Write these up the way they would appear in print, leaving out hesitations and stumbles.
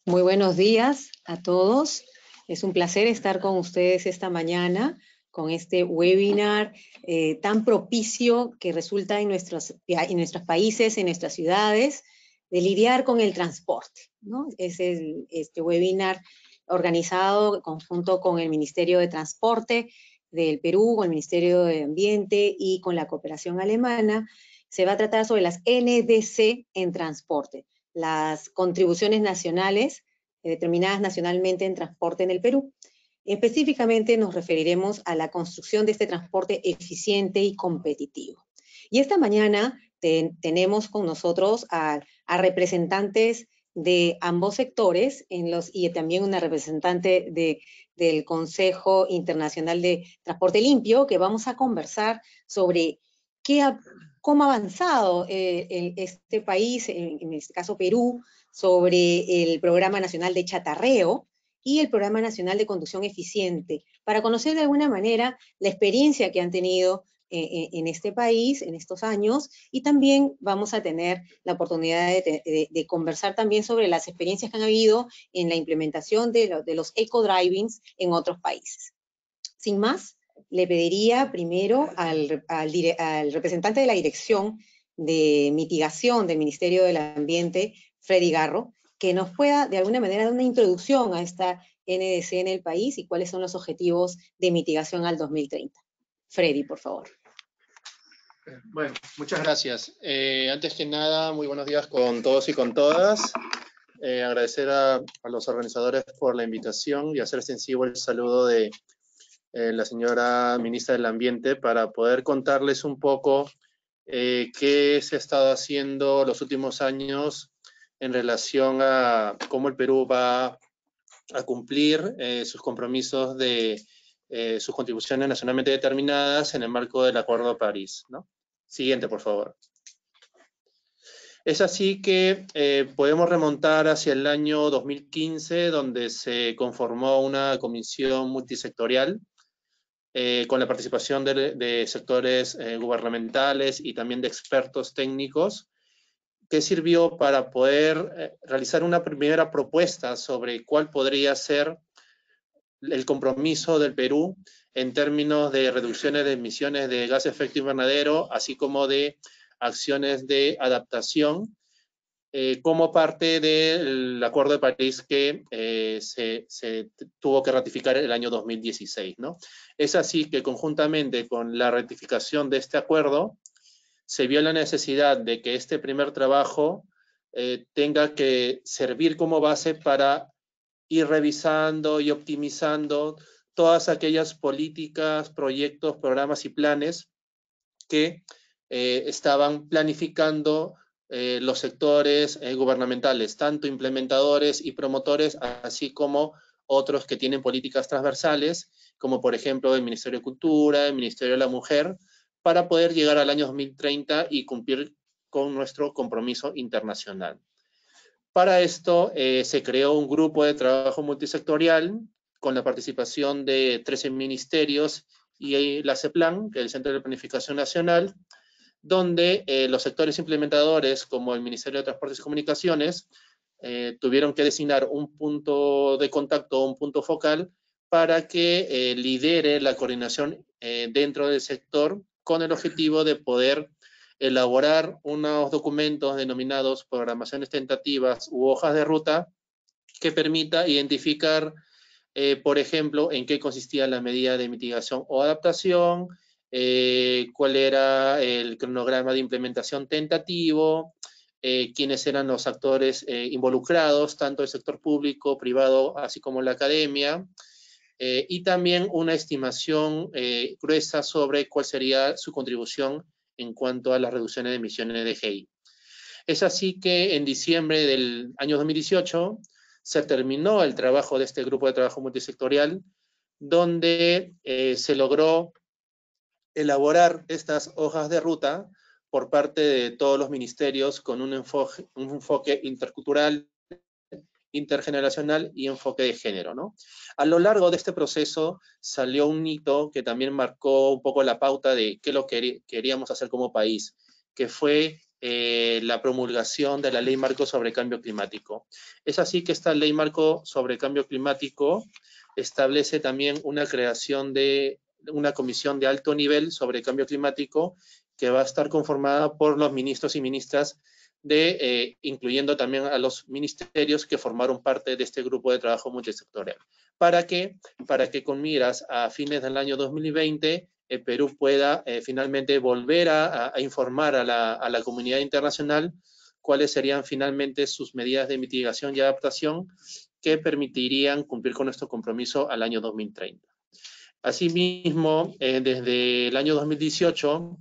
Muy buenos días a todos. Es un placer estar con ustedes esta mañana con este webinar tan propicio que resulta en nuestros países, en nuestras ciudades, de lidiar con el transporte, ¿no? Es este webinar organizado en conjunto con el Ministerio de Transporte del Perú, con el Ministerio de Ambiente y con la cooperación alemana. Se va a tratar sobre las NDC en transporte, las contribuciones nacionales determinadas nacionalmente en transporte en el Perú. Específicamente nos referiremos a la construcción de este transporte eficiente y competitivo. Y esta mañana tenemos con nosotros a representantes de ambos sectores y también una representante del Consejo Internacional de Transporte Limpio, que vamos a conversar sobre cómo ha avanzado este país, en este caso Perú, sobre el Programa Nacional de Chatarreo y el Programa Nacional de Conducción Eficiente, para conocer de alguna manera la experiencia que han tenido en este país en estos años, y también vamos a tener la oportunidad de conversar también sobre las experiencias que han habido en la implementación de los eco-drivings en otros países. Sin más, le pediría primero al representante de la Dirección de Mitigación del Ministerio del Ambiente, Freddy Garro, que nos pueda de alguna manera dar una introducción a esta NDC en el país y cuáles son los objetivos de mitigación al 2030. Freddy, por favor. Bueno, muchas gracias. Antes que nada, muy buenos días con todos y con todas. Agradecer a los organizadores por la invitación y hacer extensivo el saludo de la señora ministra del Ambiente para poder contarles un poco qué se ha estado haciendo los últimos años en relación a cómo el Perú va a cumplir sus compromisos de sus contribuciones nacionalmente determinadas en el marco del Acuerdo de París, ¿no? Siguiente, por favor. Es así que podemos remontar hacia el año 2015, donde se conformó una comisión multisectorial con la participación de sectores gubernamentales y también de expertos técnicos, que sirvió para poder realizar una primera propuesta sobre cuál podría ser el compromiso del Perú en términos de reducciones de emisiones de gas de efecto invernadero, así como de acciones de adaptación, como parte del Acuerdo de París que se tuvo que ratificar el año 2016, ¿no? Es así que conjuntamente con la ratificación de este acuerdo, se vio la necesidad de que este primer trabajo tenga que servir como base para ir revisando y optimizando todas aquellas políticas, proyectos, programas y planes que estaban planificando los sectores gubernamentales, tanto implementadores y promotores, así como otros que tienen políticas transversales, como por ejemplo el Ministerio de Cultura, el Ministerio de la Mujer, para poder llegar al año 2030 y cumplir con nuestro compromiso internacional. Para esto se creó un grupo de trabajo multisectorial con la participación de 13 ministerios y la CEPLAN, que es el Centro de Planificación Nacional, donde los sectores implementadores, como el Ministerio de Transportes y Comunicaciones, tuvieron que designar un punto de contacto, un punto focal, para que lidere la coordinación dentro del sector con el objetivo de poder elaborar unos documentos denominados programaciones tentativas u hojas de ruta que permita identificar, por ejemplo, en qué consistía la medida de mitigación o adaptación, cuál era el cronograma de implementación tentativo, quiénes eran los actores involucrados, tanto el sector público, privado, así como la academia, y también una estimación gruesa sobre cuál sería su contribución en cuanto a las reducciones de emisiones de GI. Es así que en diciembre del año 2018 se terminó el trabajo de este grupo de trabajo multisectorial, donde se logró elaborar estas hojas de ruta por parte de todos los ministerios con un enfoque intercultural, intergeneracional y enfoque de género, ¿no? A lo largo de este proceso salió un hito que también marcó un poco la pauta de qué es lo que queríamos hacer como país, que fue la promulgación de la Ley Marco sobre Cambio Climático. Es así que esta Ley Marco sobre Cambio Climático establece también una creación de una comisión de alto nivel sobre cambio climático que va a estar conformada por los ministros y ministras incluyendo también a los ministerios que formaron parte de este grupo de trabajo multisectorial. ¿Para qué? Para que con miras a fines del año 2020 el Perú pueda finalmente volver a informar a la comunidad internacional cuáles serían finalmente sus medidas de mitigación y adaptación que permitirían cumplir con nuestro compromiso al año 2030. Asimismo, desde el año 2018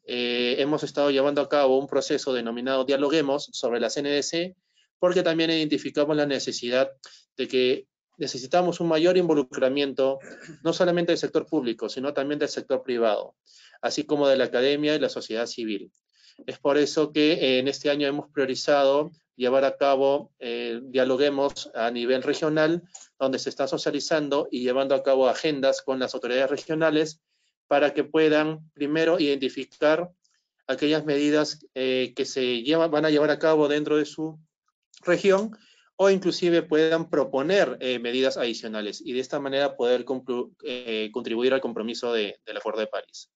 hemos estado llevando a cabo un proceso denominado Dialoguemos sobre la CNDC, porque también identificamos la necesidad de que necesitamos un mayor involucramiento, no solamente del sector público, sino también del sector privado, así como de la academia y la sociedad civil. Es por eso que en este año hemos priorizado llevar a cabo Dialoguemos a nivel regional, donde se está socializando y llevando a cabo agendas con las autoridades regionales para que puedan primero identificar aquellas medidas que van a llevar a cabo dentro de su región o inclusive puedan proponer medidas adicionales y de esta manera poder contribuir al compromiso del Acuerdo de París.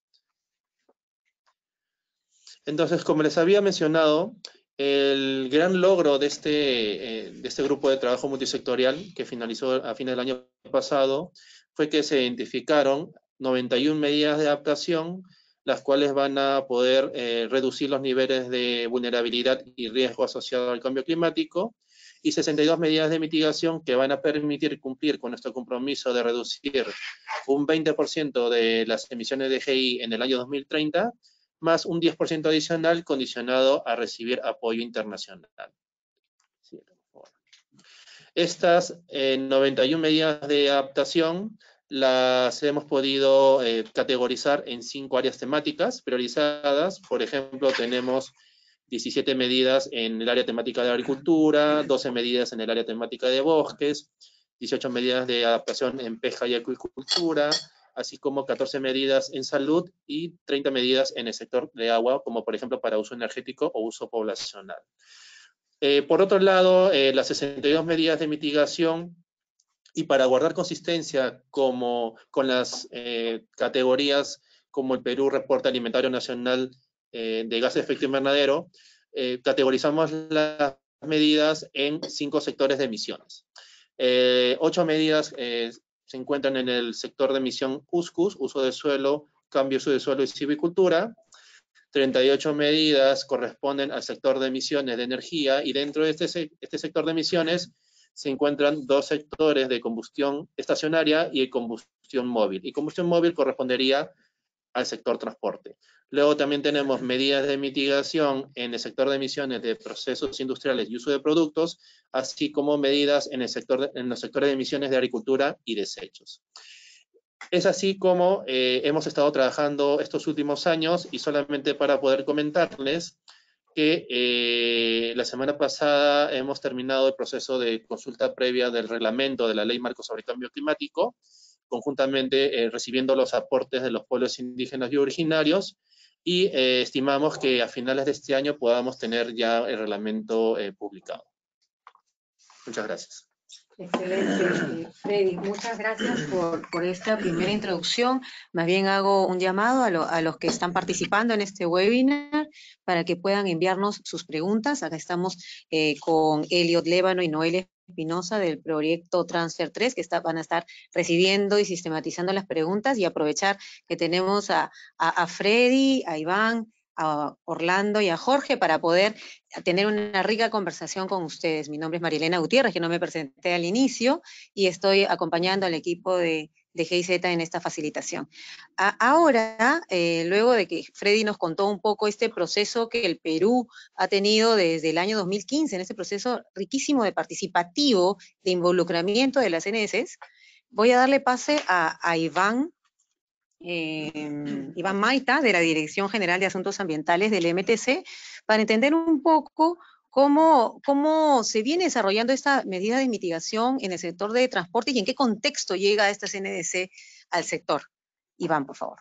Entonces, como les había mencionado, el gran logro de este grupo de trabajo multisectorial que finalizó a fines del año pasado fue que se identificaron 91 medidas de adaptación, las cuales van a poder reducir los niveles de vulnerabilidad y riesgo asociado al cambio climático, y 62 medidas de mitigación que van a permitir cumplir con nuestro compromiso de reducir un 20% de las emisiones de GI en el año 2030, más un 10% adicional condicionado a recibir apoyo internacional. Estas 91 medidas de adaptación las hemos podido categorizar en 5 áreas temáticas priorizadas. Por ejemplo, tenemos 17 medidas en el área temática de agricultura, 12 medidas en el área temática de bosques, 18 medidas de adaptación en pesca y acuicultura, así como 14 medidas en salud y 30 medidas en el sector de agua, como por ejemplo para uso energético o uso poblacional. Por otro lado, las 62 medidas de mitigación y para guardar consistencia con las categorías como el Perú Reporte Alimentario Nacional de Gases de Efecto Invernadero, categorizamos las medidas en 5 sectores de emisiones. 8 medidas se encuentran en el sector de emisión USCUS, uso de suelo, cambio de uso de suelo y silvicultura. 38 medidas corresponden al sector de emisiones de energía y dentro de este sector de emisiones se encuentran 2 sectores de combustión estacionaria y de combustión móvil. Y combustión móvil correspondería al sector transporte. Luego también tenemos medidas de mitigación en el sector de emisiones de procesos industriales y uso de productos, así como medidas en los sectores de emisiones de agricultura y desechos. Es así como hemos estado trabajando estos últimos años y solamente para poder comentarles que la semana pasada hemos terminado el proceso de consulta previa del reglamento de la Ley Marco sobre Cambio Climático, conjuntamente recibiendo los aportes de los pueblos indígenas y originarios, y estimamos que a finales de este año podamos tener ya el reglamento publicado. Muchas gracias. Excelente, Freddy. Muchas gracias por esta primera introducción. Más bien hago un llamado a los que están participando en este webinar para que puedan enviarnos sus preguntas. Acá estamos con Elliot Lévano y Noelia Espinosa del proyecto Transfer 3, que van a estar recibiendo y sistematizando las preguntas, y aprovechar que tenemos a Freddy, a Iván, a Orlando y a Jorge para poder tener una rica conversación con ustedes. Mi nombre es Marilena Gutiérrez, que no me presenté al inicio, y estoy acompañando al equipo de GIZ en esta facilitación. Ahora, luego de que Freddy nos contó un poco este proceso que el Perú ha tenido desde el año 2015, en este proceso riquísimo de participativo, de involucramiento de las NDCs, voy a darle pase a Iván Maita, de la Dirección General de Asuntos Ambientales del MTC, para entender un poco cómo se viene desarrollando esta medida de mitigación en el sector de transporte y en qué contexto llega esta CNDC al sector. Iván, por favor.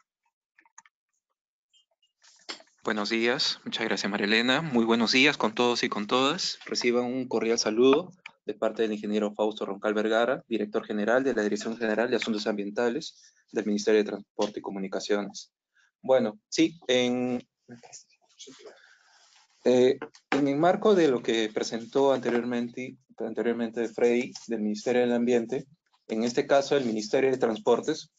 Buenos días, muchas gracias Marilena. Muy buenos días con todos y con todas. Reciban un cordial saludo de parte del ingeniero Fausto Roncal Vergara, director general de la Dirección General de Asuntos Ambientales del Ministerio de Transporte y Comunicaciones. Bueno, sí, en el marco de lo que presentó anteriormente Freddy del Ministerio del Ambiente, en este caso el Ministerio de Transportes,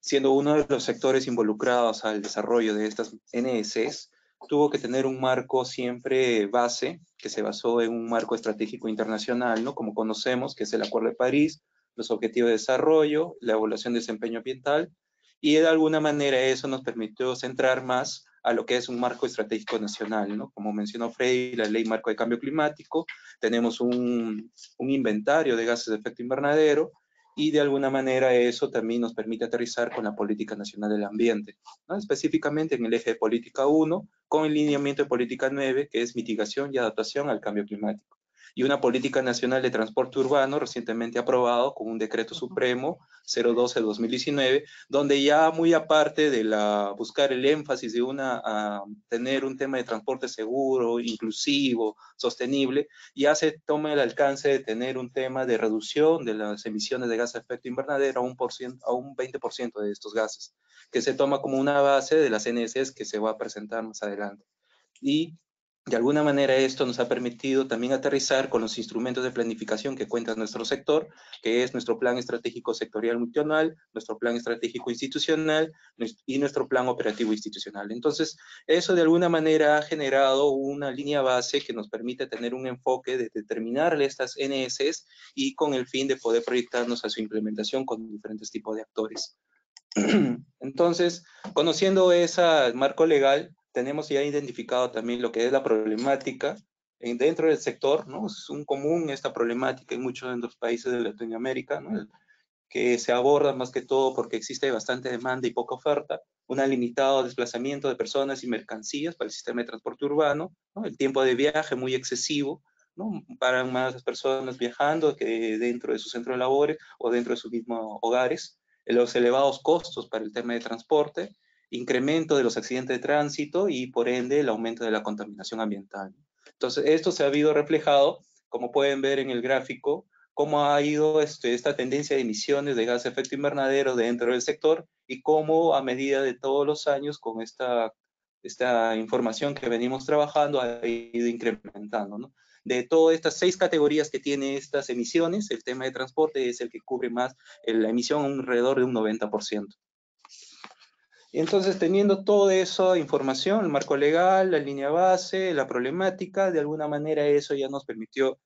siendo uno de los sectores involucrados al desarrollo de estas NSs, tuvo que tener un marco siempre base, que se basó en un marco estratégico internacional, ¿no? Como conocemos, que es el Acuerdo de París, los Objetivos de Desarrollo, la evaluación de desempeño ambiental, y de alguna manera eso nos permitió centrar más a lo que es un marco estratégico nacional, ¿no? Como mencionó Freddy, la Ley Marco de Cambio Climático, tenemos un inventario de gases de efecto invernadero, y de alguna manera eso también nos permite aterrizar con la Política Nacional del Ambiente, ¿no? Específicamente en el eje de Política 1, con el lineamiento de Política 9, que es mitigación y adaptación al cambio climático. Y una Política Nacional de Transporte Urbano recientemente aprobado con un Decreto Supremo 012-2019, donde ya muy aparte de buscar el énfasis de tener un tema de transporte seguro, inclusivo, sostenible, ya se toma el alcance de tener un tema de reducción de las emisiones de gases de efecto invernadero a un 20% de estos gases, que se toma como una base de las NSs que se va a presentar más adelante. Y de alguna manera esto nos ha permitido también aterrizar con los instrumentos de planificación que cuenta nuestro sector, que es nuestro Plan Estratégico Sectorial Multianual, nuestro Plan Estratégico Institucional y nuestro Plan Operativo Institucional. Entonces, eso de alguna manera ha generado una línea base que nos permite tener un enfoque de determinar estas NSs y con el fin de poder proyectarnos a su implementación con diferentes tipos de actores. Entonces, conociendo ese marco legal, tenemos ya identificado también lo que es la problemática dentro del sector, ¿no? Es un común esta problemática en muchos de los países de Latinoamérica, ¿no? Que se aborda más que todo porque existe bastante demanda y poca oferta, un limitado desplazamiento de personas y mercancías para el sistema de transporte urbano, ¿no? El tiempo de viaje muy excesivo, ¿no? Para más personas viajando que dentro de su centro de labores o dentro de sus mismos hogares, los elevados costos para el tema de transporte, incremento de los accidentes de tránsito y por ende el aumento de la contaminación ambiental. Entonces, esto se ha habido reflejado, como pueden ver en el gráfico, cómo ha ido esta tendencia de emisiones de gas de efecto invernadero dentro del sector y cómo a medida de todos los años con esta información que venimos trabajando ha ido incrementando, ¿no? De todas estas 6 categorías que tiene estas emisiones, el tema de transporte es el que cubre más la emisión alrededor de un 90%. Y entonces, teniendo toda esa información, el marco legal, la línea base, la problemática, de alguna manera eso ya nos permitió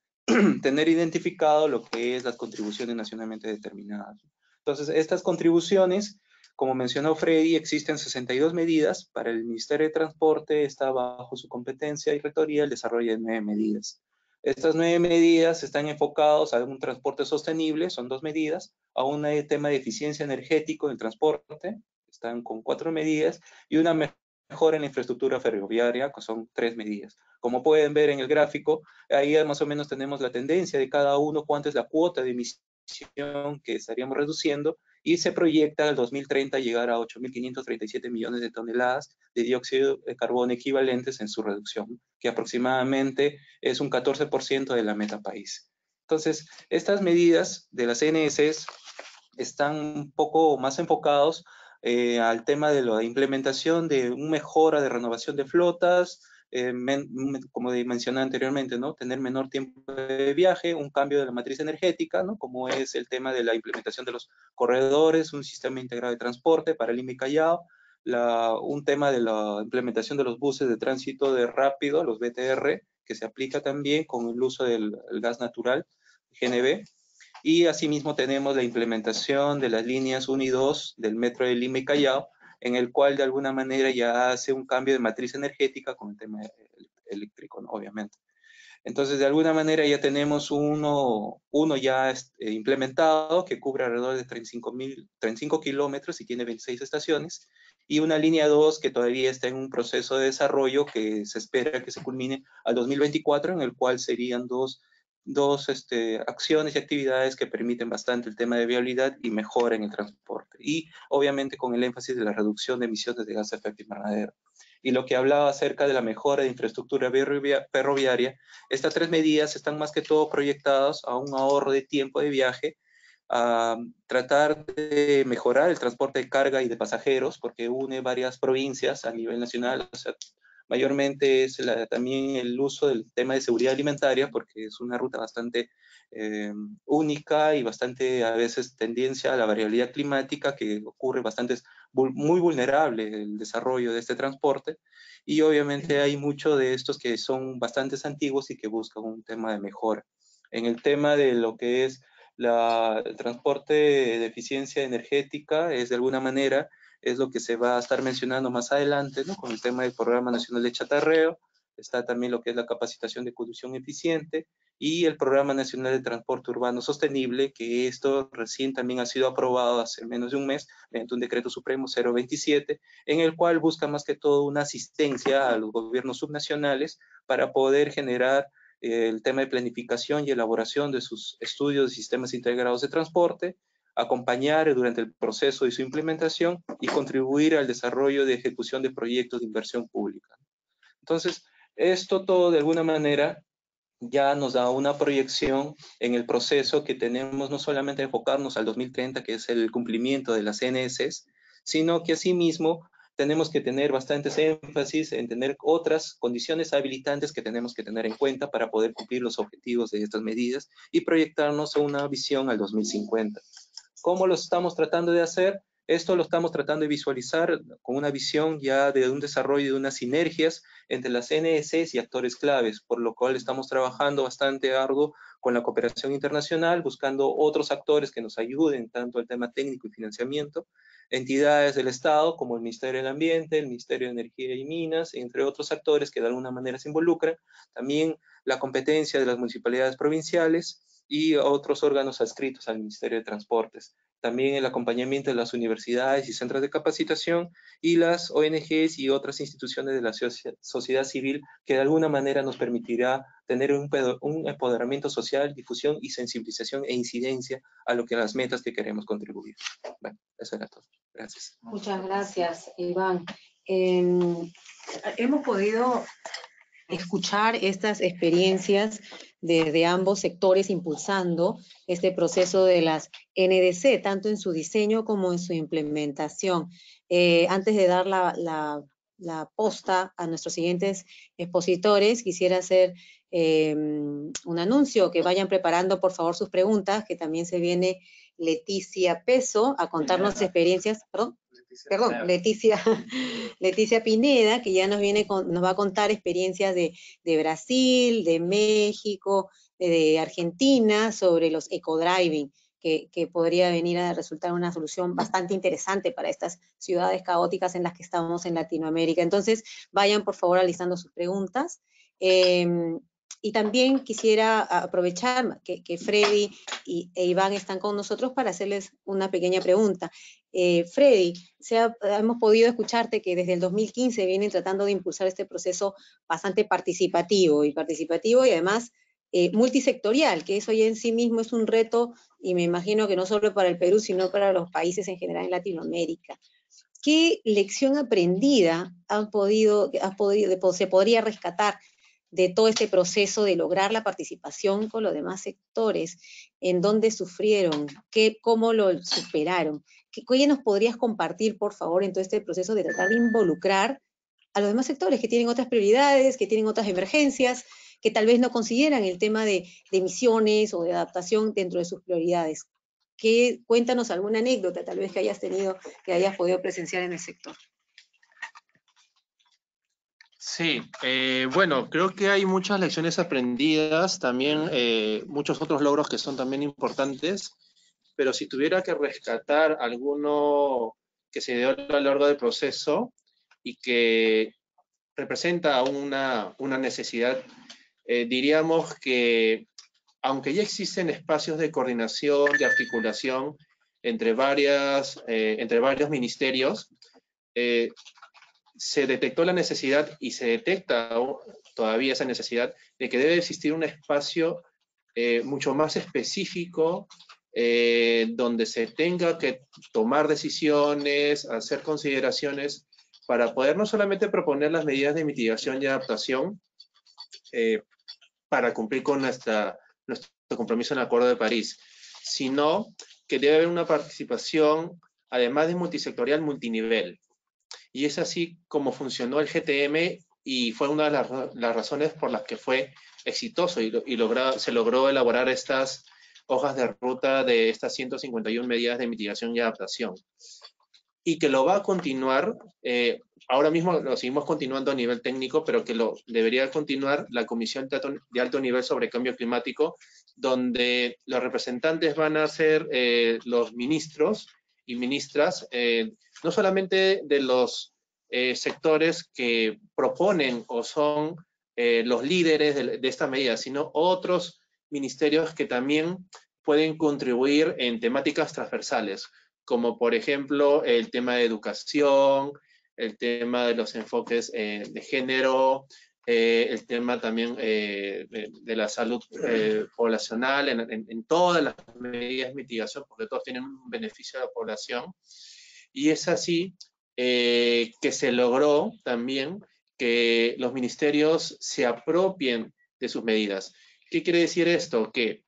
tener identificado lo que es las contribuciones nacionalmente determinadas. Entonces, estas contribuciones, como mencionó Freddy, existen 62 medidas. Para el Ministerio de Transporte está bajo su competencia y rectoría el desarrollo de 9 medidas. Estas 9 medidas están enfocadas a un transporte sostenible, son 2 medidas, a un tema de eficiencia energética en el transporte, están con 4 medidas, y una mejora en la infraestructura ferroviaria, que son 3 medidas. Como pueden ver en el gráfico, ahí más o menos tenemos la tendencia de cada uno, cuánto es la cuota de emisión que estaríamos reduciendo, y se proyecta al 2030 llegar a 8.537 millones de toneladas de dióxido de carbono equivalentes en su reducción, que aproximadamente es un 14% de la meta país. Entonces, estas medidas de las NSs están un poco más enfocados al tema de la implementación de una mejora de renovación de flotas, como mencioné anteriormente, ¿no? Tener menor tiempo de viaje, un cambio de la matriz energética, ¿no? Como es el tema de la implementación de los corredores, un sistema integrado de transporte para Lima y Callao, un tema de la implementación de los buses de tránsito de rápido, los BTR, que se aplica también con el uso del gas natural, GNV. Y asimismo tenemos la implementación de las líneas 1 y 2 del metro de Lima y Callao, en el cual de alguna manera ya hace un cambio de matriz energética con el tema eléctrico, ¿no? Obviamente. Entonces, de alguna manera ya tenemos uno ya implementado que cubre alrededor de 35 kilómetros y tiene 26 estaciones, y una línea 2 que todavía está en un proceso de desarrollo que se espera que se culmine al 2024, en el cual serían dos acciones y actividades que permiten bastante el tema de viabilidad y mejora en el transporte. Y obviamente con el énfasis de la reducción de emisiones de gas de efecto invernadero. y lo que hablaba acerca de la mejora de infraestructura ferroviaria, estas 3 medidas están más que todo proyectadas a un ahorro de tiempo de viaje, a tratar de mejorar el transporte de carga y de pasajeros, porque une varias provincias a nivel nacional. O sea, mayormente es también el uso del tema de seguridad alimentaria, porque es una ruta bastante única y bastante a veces tendencia a la variabilidad climática, que ocurre bastante, muy vulnerable el desarrollo de este transporte. Y obviamente hay muchos de estos que son bastante antiguos y que buscan un tema de mejora. En el tema de lo que es el transporte de eficiencia energética, es de alguna manera, es lo que se va a estar mencionando más adelante, ¿no? Con el tema del Programa Nacional de Chatarreo, está también lo que es la capacitación de conducción eficiente y el Programa Nacional de Transporte Urbano Sostenible, que esto recién también ha sido aprobado hace menos de un mes mediante un decreto supremo 027, en el cual busca más que todo una asistencia a los gobiernos subnacionales para poder generar el tema de planificación y elaboración de sus estudios de sistemas integrados de transporte, acompañar durante el proceso de su implementación y contribuir al desarrollo de ejecución de proyectos de inversión pública. Entonces, esto todo de alguna manera ya nos da una proyección en el proceso que tenemos, no solamente enfocarnos al 2030, que es el cumplimiento de las NSs, sino que asimismo tenemos que tener bastantes énfasis en tener otras condiciones habilitantes que tenemos que tener en cuenta para poder cumplir los objetivos de estas medidas y proyectarnos a una visión al 2050. ¿Cómo lo estamos tratando de hacer? Esto lo estamos tratando de visualizar con una visión ya de un desarrollo de unas sinergias entre las NSs y actores claves, por lo cual estamos trabajando bastante arduo con la cooperación internacional, buscando otros actores que nos ayuden, tanto el tema técnico y financiamiento, entidades del Estado como el Ministerio del Ambiente, el Ministerio de Energía y Minas, entre otros actores que de alguna manera se involucran, también la competencia de las municipalidades provinciales y otros órganos adscritos al Ministerio de Transportes. También el acompañamiento de las universidades y centros de capacitación y las ONGs y otras instituciones de la sociedad civil que de alguna manera nos permitirá tener un empoderamiento social, difusión y sensibilización e incidencia a lo que las metas que queremos contribuir. Bueno, eso era todo. Gracias. Muchas gracias, Iván. Hemos podido escuchar estas experiencias de ambos sectores impulsando este proceso de las NDC, tanto en su diseño como en su implementación. Antes de dar la posta a nuestros siguientes expositores, quisiera hacer un anuncio, que vayan preparando por favor sus preguntas, que también se viene Leticia Peso a contarnos experiencias, Leticia Pineda, que ya nos va a contar experiencias de Brasil, de México, de Argentina, sobre los ecodriving, que podría venir a resultar una solución bastante interesante para estas ciudades caóticas en las que estamos en Latinoamérica. Entonces, vayan por favor alistando sus preguntas. Y también quisiera aprovechar que Freddy e Iván están con nosotros para hacerles una pequeña pregunta. Freddy, hemos podido escucharte que desde el 2015 vienen tratando de impulsar este proceso bastante participativo y además multisectorial, que eso ya en sí mismo es un reto, y me imagino que no solo para el Perú, sino para los países en general en Latinoamérica. ¿Qué lección aprendida se podría rescatar de todo este proceso de lograr la participación con los demás sectores? ¿En dónde sufrieron? ¿Cómo lo superaron? ¿Qué nos podrías compartir, por favor, en todo este proceso de tratar de involucrar a los demás sectores que tienen otras prioridades, que tienen otras emergencias, que tal vez no consideran el tema de emisiones o de adaptación dentro de sus prioridades? Cuéntanos alguna anécdota tal vez que hayas tenido, que hayas podido presenciar en el sector. Sí, bueno, creo que hay muchas lecciones aprendidas, también muchos otros logros que son también importantes, pero si tuviera que rescatar alguno que se dio a lo largo del proceso y que representa una necesidad, diríamos que aunque ya existen espacios de coordinación, de articulación entre varios ministerios, se detectó la necesidad y se detecta todavía esa necesidad de que debe existir un espacio mucho más específico donde se tenga que tomar decisiones, hacer consideraciones para poder no solamente proponer las medidas de mitigación y adaptación para cumplir con nuestro compromiso en el Acuerdo de París, sino que debe haber una participación, además de multisectorial, multinivel. Y es así como funcionó el GTM y fue una de las razones por las que fue exitoso y se logró elaborar estas hojas de ruta de estas 151 medidas de mitigación y adaptación. Y que lo va a continuar, ahora mismo lo seguimos continuando a nivel técnico, pero que lo debería continuar la Comisión de Alto Nivel sobre Cambio Climático, donde los representantes van a ser los ministros y ministras, no solamente de los sectores que proponen o son los líderes de estas medidas, sino otros ministerios que también pueden contribuir en temáticas transversales, como por ejemplo el tema de educación, el tema de los enfoques de género, el tema también de la salud poblacional en todas las medidas de mitigación, porque todos tienen un beneficio a la población. Y es así que se logró también que los ministerios se apropien de sus medidas. ¿Qué quiere decir esto? Que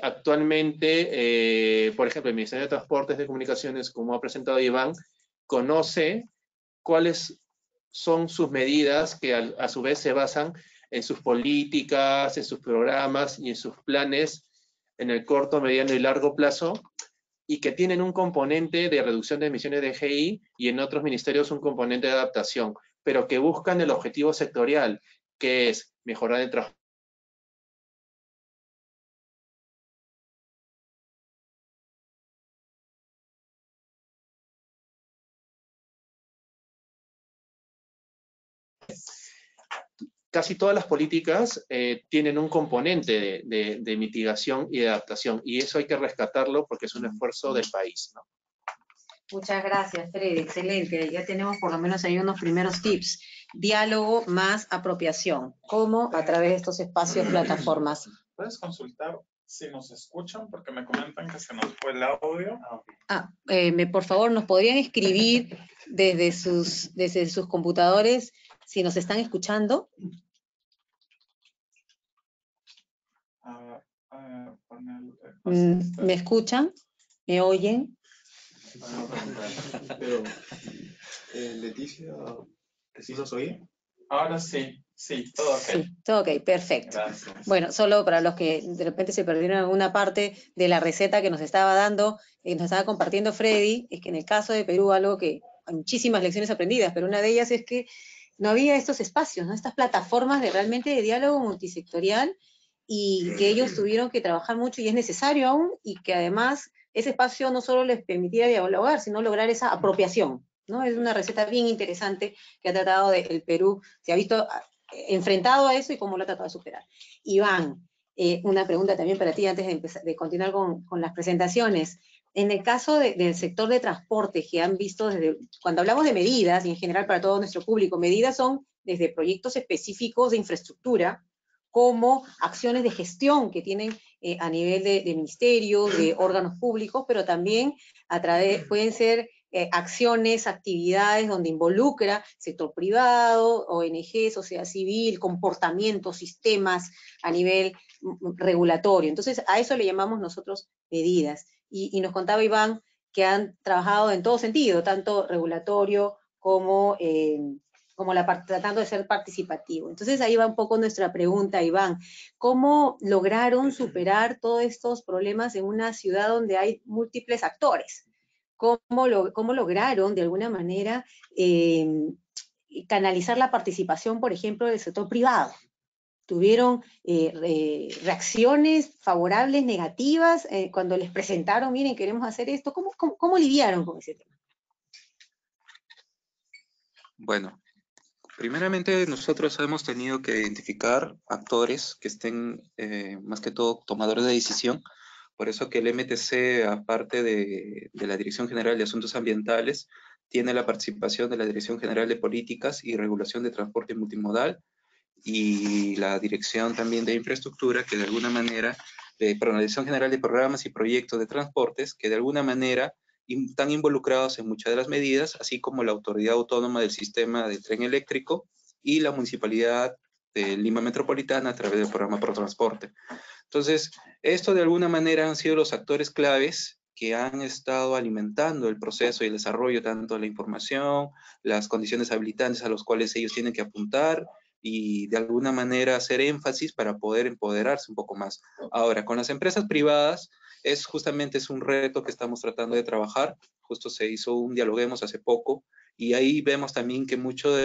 actualmente, por ejemplo, el Ministerio de Transportes y Comunicaciones, como ha presentado Iván, conoce cuáles son sus medidas que a su vez se basan en sus políticas, en sus programas y en sus planes en el corto, mediano y largo plazo, y que tienen un componente de reducción de emisiones de GI y en otros ministerios un componente de adaptación, pero que buscan el objetivo sectorial, que es mejorar el transporte. Casi todas las políticas tienen un componente de mitigación y de adaptación, y eso hay que rescatarlo porque es un esfuerzo del país, ¿no? Muchas gracias, Freddy. Excelente. Ya tenemos por lo menos ahí unos primeros tips. Diálogo más apropiación. ¿Cómo? A través de estos espacios, plataformas. ¿Puedes consultar si nos escuchan? Porque me comentan que se nos fue el audio. Por favor, ¿nos podrían escribir desde sus computadores si nos están escuchando? ¿Me escuchan? ¿Me oyen? Pero, Leticia, ¿sí nos oye? Ahora sí, todo ok. Sí, todo ok, perfecto. Gracias. Bueno, solo para los que de repente se perdieron alguna parte de la receta que nos estaba dando, nos estaba compartiendo Freddy, es que en el caso de Perú algo que hay muchísimas lecciones aprendidas, pero una de ellas es que no había estos espacios, ¿no? Estas plataformas realmente de diálogo multisectorial y que ellos tuvieron que trabajar mucho y es necesario aún, y que además ese espacio no solo les permitía dialogar, sino lograr esa apropiación, ¿no? Es una receta bien interesante que ha tratado el Perú, se ha visto enfrentado a eso y cómo lo ha tratado de superar. Iván, una pregunta también para ti antes de continuar con las presentaciones. En el caso del sector de transporte que han visto cuando hablamos de medidas, y en general para todo nuestro público, medidas son desde proyectos específicos de infraestructura, como acciones de gestión que tienen a nivel de ministerios, de órganos públicos, pero también pueden ser acciones, actividades donde involucra sector privado, ONG, sociedad civil, comportamientos, sistemas a nivel regulatorio. Entonces, a eso le llamamos nosotros medidas. Y nos contaba Iván que han trabajado en todo sentido, tanto regulatorio como tratando de ser participativo. Entonces ahí va un poco nuestra pregunta, Iván. ¿Cómo lograron superar todos estos problemas en una ciudad donde hay múltiples actores? ¿Cómo lograron de alguna manera canalizar la participación, por ejemplo, del sector privado? ¿Tuvieron reacciones favorables, negativas, cuando les presentaron, miren, queremos hacer esto? ¿Cómo lidiaron con ese tema? Bueno, primeramente nosotros hemos tenido que identificar actores que estén, más que todo, tomadores de decisión. Por eso que el MTC, aparte de la Dirección General de Asuntos Ambientales, tiene la participación de la Dirección General de Políticas y Regulación de Transporte Multimodal y la Dirección también de Infraestructura, que de alguna manera, la Dirección General de Programas y Proyectos de Transportes, que de alguna manera están involucrados en muchas de las medidas, así como la Autoridad Autónoma del Sistema de Tren Eléctrico y la Municipalidad de Lima Metropolitana a través del programa ProTransporte. Entonces, esto de alguna manera han sido los actores claves que han estado alimentando el proceso y el desarrollo, tanto de la información, las condiciones habilitantes a los cuales ellos tienen que apuntar y de alguna manera hacer énfasis para poder empoderarse un poco más. Ahora, con las empresas privadas, justamente es un reto que estamos tratando de trabajar. Justo se hizo un Dialoguemos hace poco, y ahí vemos también que muchos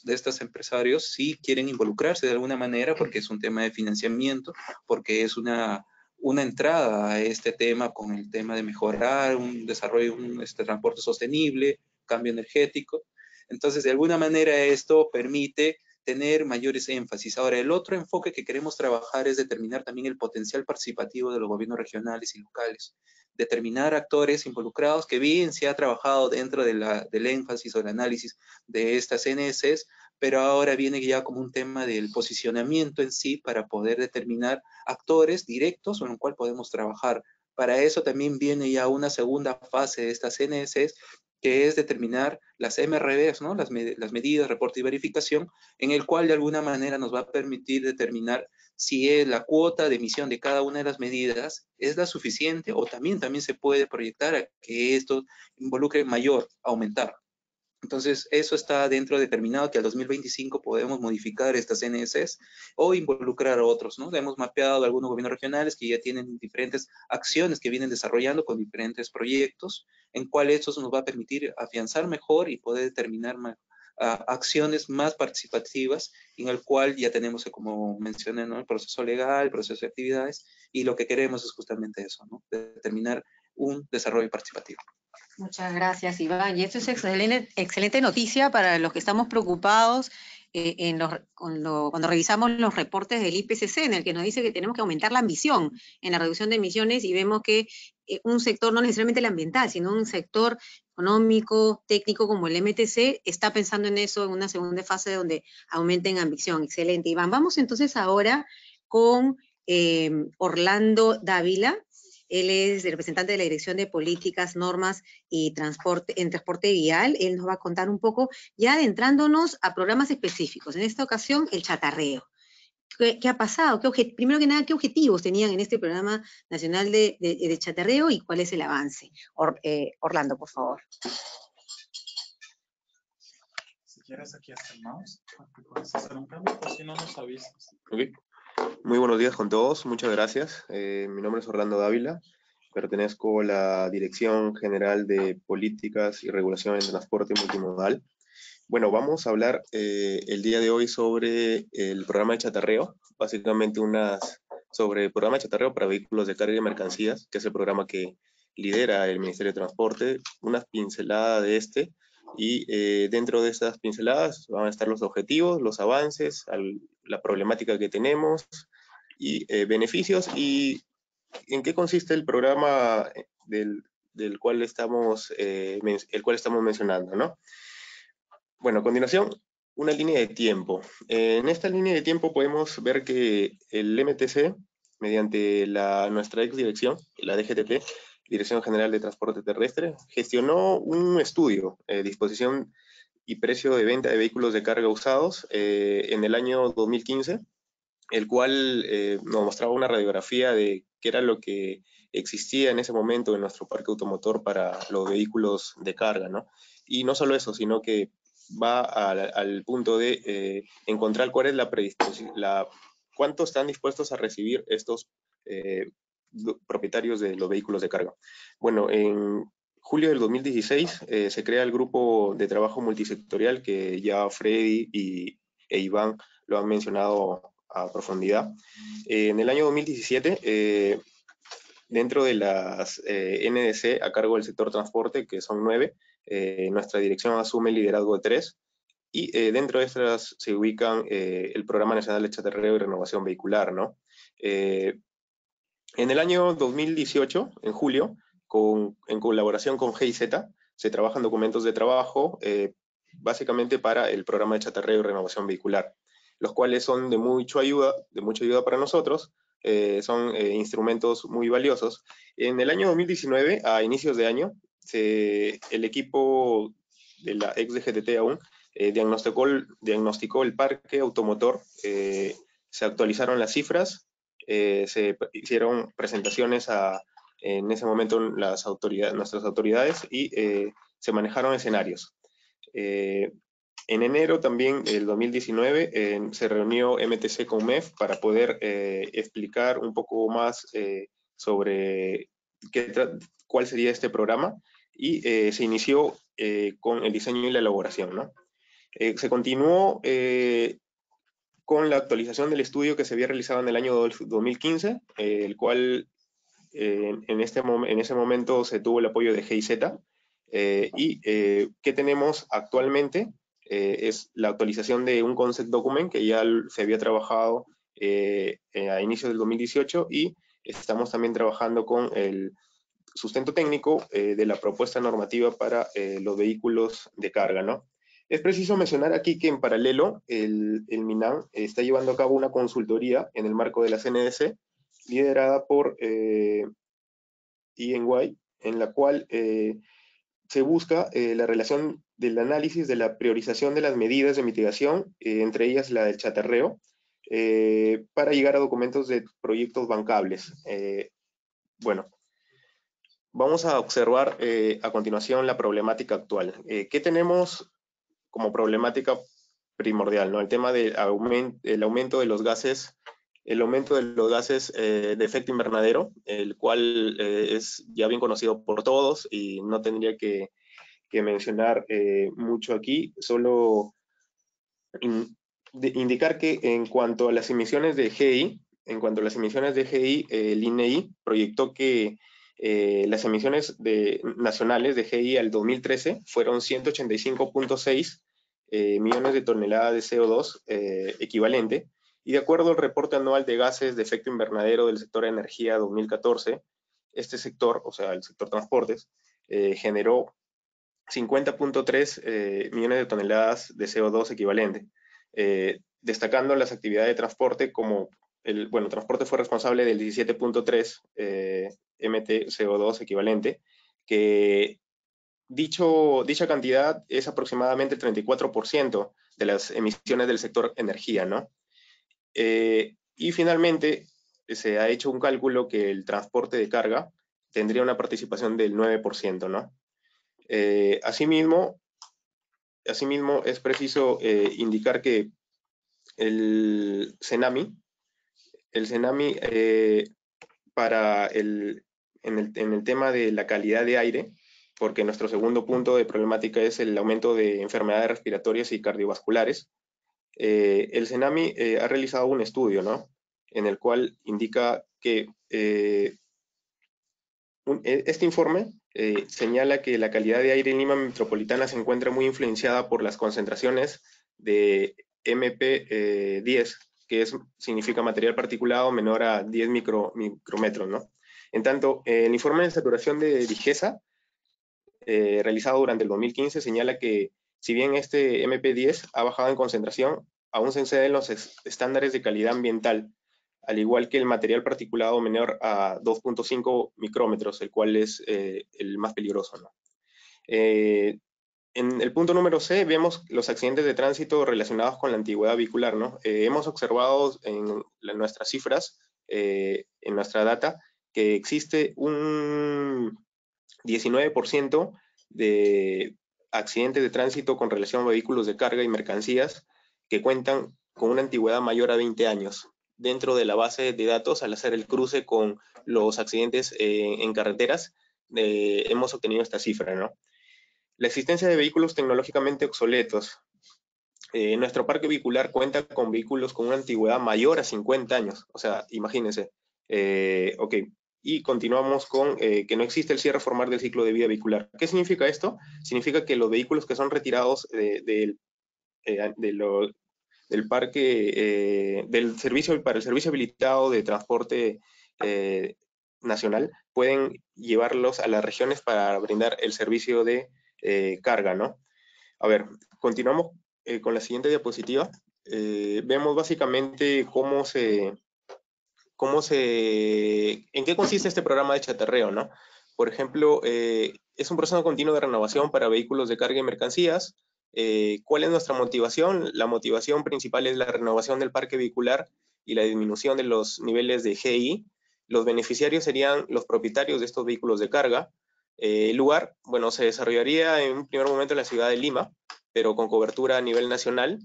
de estos empresarios sí quieren involucrarse de alguna manera porque es un tema de financiamiento, porque es una entrada a este tema con el tema de mejorar un desarrollo, un transporte sostenible, cambio energético. Entonces, de alguna manera esto permite tener mayores énfasis. Ahora, el otro enfoque que queremos trabajar es determinar también el potencial participativo de los gobiernos regionales y locales. Determinar actores involucrados, que bien se ha trabajado dentro del énfasis o el análisis de estas CNSs, pero ahora viene ya como un tema del posicionamiento en sí para poder determinar actores directos con los cuales podemos trabajar. Para eso también viene ya una segunda fase de estas CNSs, que es determinar las MRVs, ¿no? Las medidas, reporte y verificación, en el cual de alguna manera nos va a permitir determinar si es la cuota de emisión de cada una de las medidas es la suficiente, o también se puede proyectar a que esto involucre mayor, aumentar. Entonces, eso está dentro determinado, que al 2025 podemos modificar estas NSs o involucrar a otros, ¿no? Hemos mapeado algunos gobiernos regionales que ya tienen diferentes acciones que vienen desarrollando con diferentes proyectos, en cual esto nos va a permitir afianzar mejor y poder determinar acciones más participativas, en el cual ya tenemos, como mencioné, ¿no? El proceso legal, el proceso de actividades, y lo que queremos es justamente eso, ¿no? Determinar un desarrollo participativo. Muchas gracias, Iván. Y esto es excelente noticia para los que estamos preocupados cuando revisamos los reportes del IPCC, en el que nos dice que tenemos que aumentar la ambición en la reducción de emisiones, y vemos que un sector, no necesariamente el ambiental, sino un sector económico, técnico como el MTC, está pensando en eso en una segunda fase donde aumenten ambición. Excelente, Iván. Vamos entonces ahora con Orlando Dávila. Él es el representante de la Dirección de Políticas, Normas y Transporte Vial. Él nos va a contar un poco, ya adentrándonos a programas específicos. En esta ocasión, el chatarreo. ¿Qué ha pasado? Primero que nada, ¿qué objetivos tenían en este programa nacional de chatarreo y cuál es el avance? Orlando, por favor. Si quieres, aquí está el mouse. Puedes hacer un cambio, o si no, nos avisas. Okay. Muy buenos días con todos, muchas gracias. Mi nombre es Orlando Dávila, pertenezco a la Dirección General de Políticas y Regulación en Transporte Multimodal. Bueno, vamos a hablar el día de hoy sobre el programa de chatarreo, básicamente sobre el programa de chatarreo para vehículos de carga y mercancías, que es el programa que lidera el Ministerio de Transporte, una pincelada de este, y dentro de estas pinceladas van a estar los objetivos, los avances, la problemática que tenemos, y beneficios, y en qué consiste el programa el cual estamos mencionando, ¿no? Bueno, a continuación, una línea de tiempo. En esta línea de tiempo podemos ver que el MTC, mediante nuestra ex dirección, la DGTT, Dirección General de Transporte Terrestre, gestionó un estudio, disposición y precio de venta de vehículos de carga usados en el año 2015, el cual nos mostraba una radiografía de qué era lo que existía en ese momento en nuestro parque automotor para los vehículos de carga, ¿no? Y no solo eso, sino que va al punto de encontrar cuál es la predisposición, cuánto están dispuestos a recibir estos propietarios de los vehículos de carga. Bueno, en julio del 2016 se crea el grupo de trabajo multisectorial que ya Freddy e Iván lo han mencionado a profundidad. En el año 2017, dentro de las NDC a cargo del sector transporte, que son 9, nuestra dirección asume el liderazgo de 3, y dentro de estas se ubican el Programa Nacional de Chatarreo y Renovación Vehicular, ¿no? En el año 2018, en julio, en colaboración con GIZ, se trabajan documentos de trabajo básicamente para el Programa de Chatarreo y Renovación Vehicular, los cuales son de mucha ayuda para nosotros. Son instrumentos muy valiosos. En el año 2019, a inicios de año, el equipo de la ex DGTT aún diagnosticó el parque automotor, se actualizaron las cifras, se hicieron presentaciones en ese momento nuestras autoridades y se manejaron escenarios. En enero también del 2019 se reunió MTC con MEF para poder explicar un poco más sobre cuál sería este programa, y se inició con el diseño y la elaboración, ¿no? Se continuó con la actualización del estudio que se había realizado en el año 2015, el cual en ese momento se tuvo el apoyo de GIZ, y ¿qué tenemos actualmente? Es la actualización de un concept document que ya se había trabajado a inicios del 2018, y estamos también trabajando con el sustento técnico de la propuesta normativa para los vehículos de carga, ¿no? Es preciso mencionar aquí que en paralelo el MINAM está llevando a cabo una consultoría en el marco de la CNDC, liderada por EY, en la cual se busca la relación del análisis de la priorización de las medidas de mitigación, entre ellas la del chatarreo, para llegar a documentos de proyectos bancables. Bueno, vamos a observar a continuación la problemática actual. ¿Qué tenemos como problemática primordial, ¿no? El tema del aumento de los gases, de efecto invernadero, el cual es ya bien conocido por todos y no tendría que mencionar mucho aquí, solo indicar que en cuanto a las emisiones de GI, el INEI proyectó que las emisiones nacionales de GI al 2013 fueron 185.6 millones de toneladas de CO2 equivalente, y de acuerdo al reporte anual de gases de efecto invernadero del sector energía 2014, este sector, o sea, el sector transportes, generó 50.3 millones de toneladas de CO2 equivalente, destacando las actividades de transporte como transporte fue responsable del 17.3 MT CO2 equivalente, que dicha cantidad es aproximadamente el 34% de las emisiones del sector energía, ¿no? Y finalmente se ha hecho un cálculo que el transporte de carga tendría una participación del 9%, ¿no? Asimismo, es preciso indicar que el CENAMI en el tema de la calidad de aire, porque nuestro segundo punto de problemática es el aumento de enfermedades respiratorias y cardiovasculares, el CENAMI ha realizado un estudio, ¿no?, en el cual indica que este informe señala que la calidad de aire en Lima metropolitana se encuentra muy influenciada por las concentraciones de MP10, que significa material particulado menor a 10 micrómetros, ¿no? En tanto, el informe de saturación de Digesa, realizado durante el 2015, señala que si bien este MP10 ha bajado en concentración, aún se exceden los estándares de calidad ambiental, al igual que el material particulado menor a 2.5 micrómetros, el cual es el más peligroso, ¿no? En el punto número C vemos los accidentes de tránsito relacionados con la antigüedad vehicular, ¿no? Hemos observado en nuestras cifras, en nuestra data, que existe un 19% de accidentes de tránsito con relación a vehículos de carga y mercancías que cuentan con una antigüedad mayor a 20 años. Dentro de la base de datos, al hacer el cruce con los accidentes en carreteras, hemos obtenido esta cifra, ¿no? La existencia de vehículos tecnológicamente obsoletos. Nuestro parque vehicular cuenta con vehículos con una antigüedad mayor a 50 años. O sea, imagínense. Ok. Y continuamos con que no existe el cierre formal del ciclo de vida vehicular. ¿Qué significa esto? Significa que los vehículos que son retirados del parque, para el servicio habilitado de transporte nacional, pueden llevarlos a las regiones para brindar el servicio de carga, ¿no? A ver, continuamos con la siguiente diapositiva. Vemos básicamente en qué consiste este programa de chatarreo, ¿no? Por ejemplo, es un proceso continuo de renovación para vehículos de carga y mercancías. ¿Cuál es nuestra motivación? La motivación principal es la renovación del parque vehicular y la disminución de los niveles de GI. Los beneficiarios serían los propietarios de estos vehículos de carga. El lugar, bueno, se desarrollaría en un primer momento en la ciudad de Lima, pero con cobertura a nivel nacional.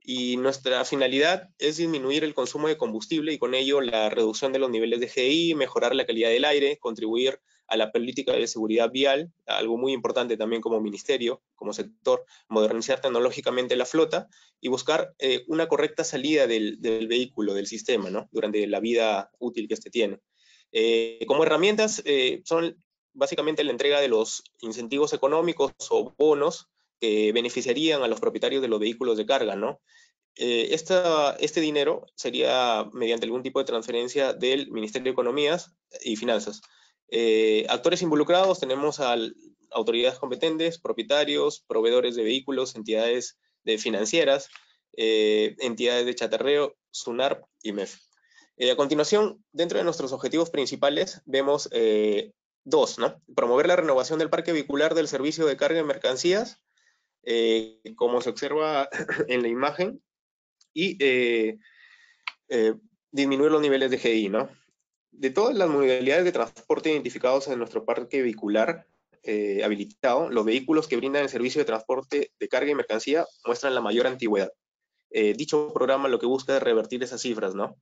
Y nuestra finalidad es disminuir el consumo de combustible y con ello la reducción de los niveles de GI, mejorar la calidad del aire, contribuir a la política de seguridad vial, algo muy importante también como ministerio, como sector, modernizar tecnológicamente la flota y buscar una correcta salida del vehículo, del sistema, ¿no? Durante la vida útil que este tiene. Como herramientas son básicamente la entrega de los incentivos económicos o bonos que beneficiarían a los propietarios de los vehículos de carga, ¿no? Este dinero sería mediante algún tipo de transferencia del Ministerio de Economías y Finanzas. Actores involucrados tenemos a autoridades competentes, propietarios, proveedores de vehículos, entidades financieras, entidades de chatarreo, SUNARP y MEF. A continuación, dentro de nuestros objetivos principales, vemos dos, ¿no? Promover la renovación del parque vehicular del servicio de carga de mercancías, como se observa en la imagen, y disminuir los niveles de GI, ¿no? De todas las modalidades de transporte identificados en nuestro parque vehicular habilitado, los vehículos que brindan el servicio de transporte de carga y mercancía muestran la mayor antigüedad. Dicho programa lo que busca es revertir esas cifras, ¿no?